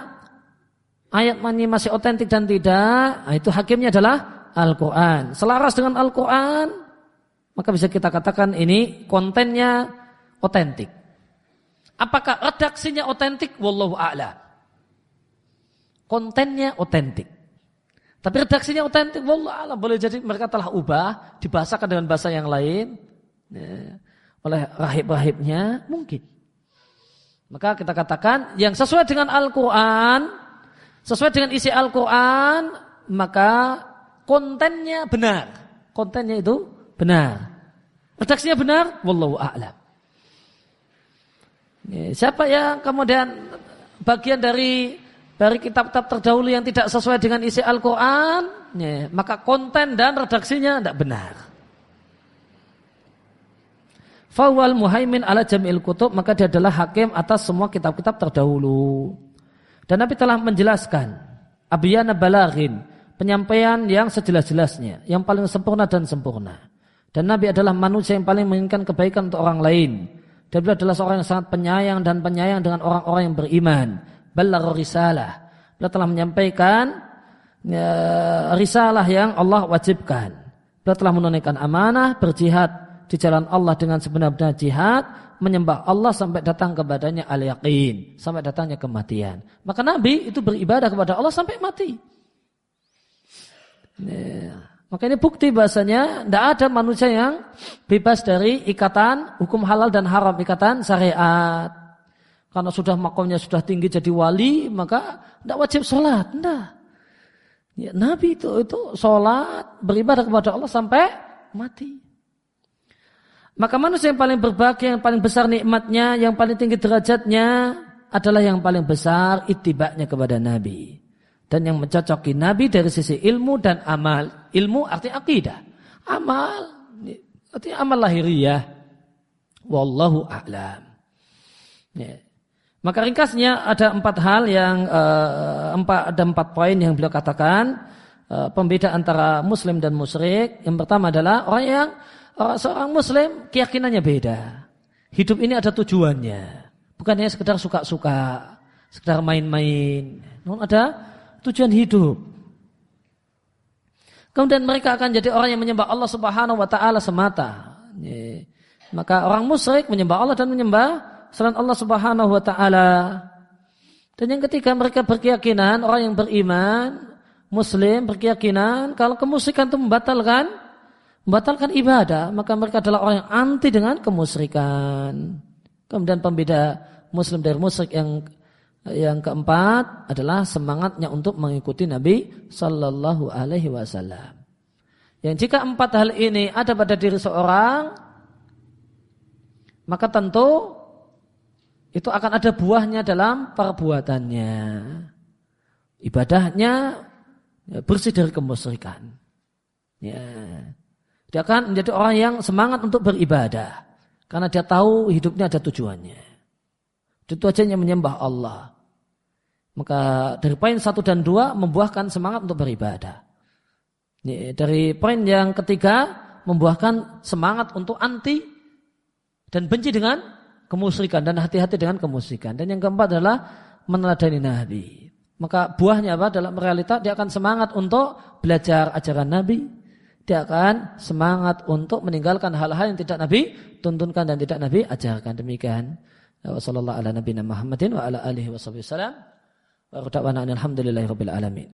ayat ini masih otentik dan tidak, itu hakimnya adalah Al-Quran. Selaras dengan Al-Quran, maka bisa kita katakan ini kontennya otentik. Apakah redaksinya otentik? Wallahu a'lam. Kontennya otentik. Tapi redaksinya otentik, wallahu a'lam. Boleh jadi mereka telah ubah, dibahasakan dengan bahasa yang lain, oleh rahib-rahibnya, mungkin. Maka kita katakan yang sesuai dengan Al-Quran, sesuai dengan isi Al-Quran, maka kontennya benar. Kontennya itu benar. Redaksinya benar, wallahu a'lam. Siapa yang kemudian bagian dari kitab-kitab terdahulu yang tidak sesuai dengan isi Al-Quran, maka konten dan redaksinya tidak benar. Fawal muhaimin ala jamil kutub, maka dia adalah hakim atas semua kitab-kitab terdahulu. Dan Nabi telah menjelaskan abyana balaghin, penyampaian yang sejelas-jelasnya, yang paling sempurna dan sempurna. Dan Nabi adalah manusia yang paling menginginkan kebaikan untuk orang lain. Dan beliau adalah seorang yang sangat penyayang dan penyayang dengan orang-orang yang beriman. Balagha risalah, beliau telah menyampaikan risalah yang Allah wajibkan. Beliau telah menunaikan amanah, berjihad di jalan Allah dengan sebenar-benar jihad, menyembah Allah sampai datang kepadanya al-yaqin, sampai datangnya kematian. Maka Nabi itu beribadah kepada Allah sampai mati. Maka ini bukti bahasanya tidak ada manusia yang bebas dari ikatan hukum halal dan haram, ikatan syariat. Karena sudah makomnya sudah tinggi jadi wali, maka tidak wajib sholat. Tidak. Ya, Nabi itu sholat, beribadah kepada Allah sampai mati. Maka manusia yang paling berbahagia, yang paling besar nikmatnya, yang paling tinggi derajatnya adalah yang paling besar ittiba'nya kepada Nabi. Dan yang mencocoki Nabi dari sisi ilmu dan amal. Ilmu artinya akidah. Amal artinya amal lahiriah. Wallahu a'lam. Ya. Maka ringkasnya ada 4 hal yang ada 4 poin yang beliau katakan pembeda antara muslim dan musyrik. Yang pertama adalah seorang muslim keyakinannya beda. Hidup ini ada tujuannya. Bukan hanya sekedar suka-suka, sekedar main-main. Namun ada tujuan hidup. Kemudian mereka akan jadi orang yang menyembah Allah Subhanahu wa taala semata. Maka orang musyrik menyembah Allah dan menyembah selain Allah Subhanahu wa taala. Dan yang ketiga, mereka berkeyakinan, orang yang beriman, muslim berkeyakinan kalau kemusyrikan itu membatalkan ibadah, maka mereka adalah orang yang anti dengan kemusyrikan. Kemudian pembeda muslim dari musyrik yang keempat adalah semangatnya untuk mengikuti Nabi sallallahu alaihi wasallam. Yang jika 4 hal ini ada pada diri seorang, maka tentu itu akan ada buahnya dalam perbuatannya. Ibadahnya bersih dari kemusyrikan. Ya. Dia akan menjadi orang yang semangat untuk beribadah. Karena dia tahu hidupnya ada tujuannya. Tujuannya menyembah Allah. Maka dari poin 1 dan 2 membuahkan semangat untuk beribadah. Dari poin yang ketiga membuahkan semangat untuk anti dan benci dengan kemusyrikan dan hati-hati dengan kemusyrikan. Dan yang keempat adalah meneladani Nabi. Maka buahnya apa? Dalam realita dia akan semangat untuk belajar ajaran Nabi. Dia akan semangat untuk meninggalkan hal-hal yang tidak Nabi tuntunkan dan tidak Nabi ajarkan. Demikian. Wassallallahu ala nabiyina Muhammadin wa ala alihi wasallam. Wa alhamdulillahirabbil alamin.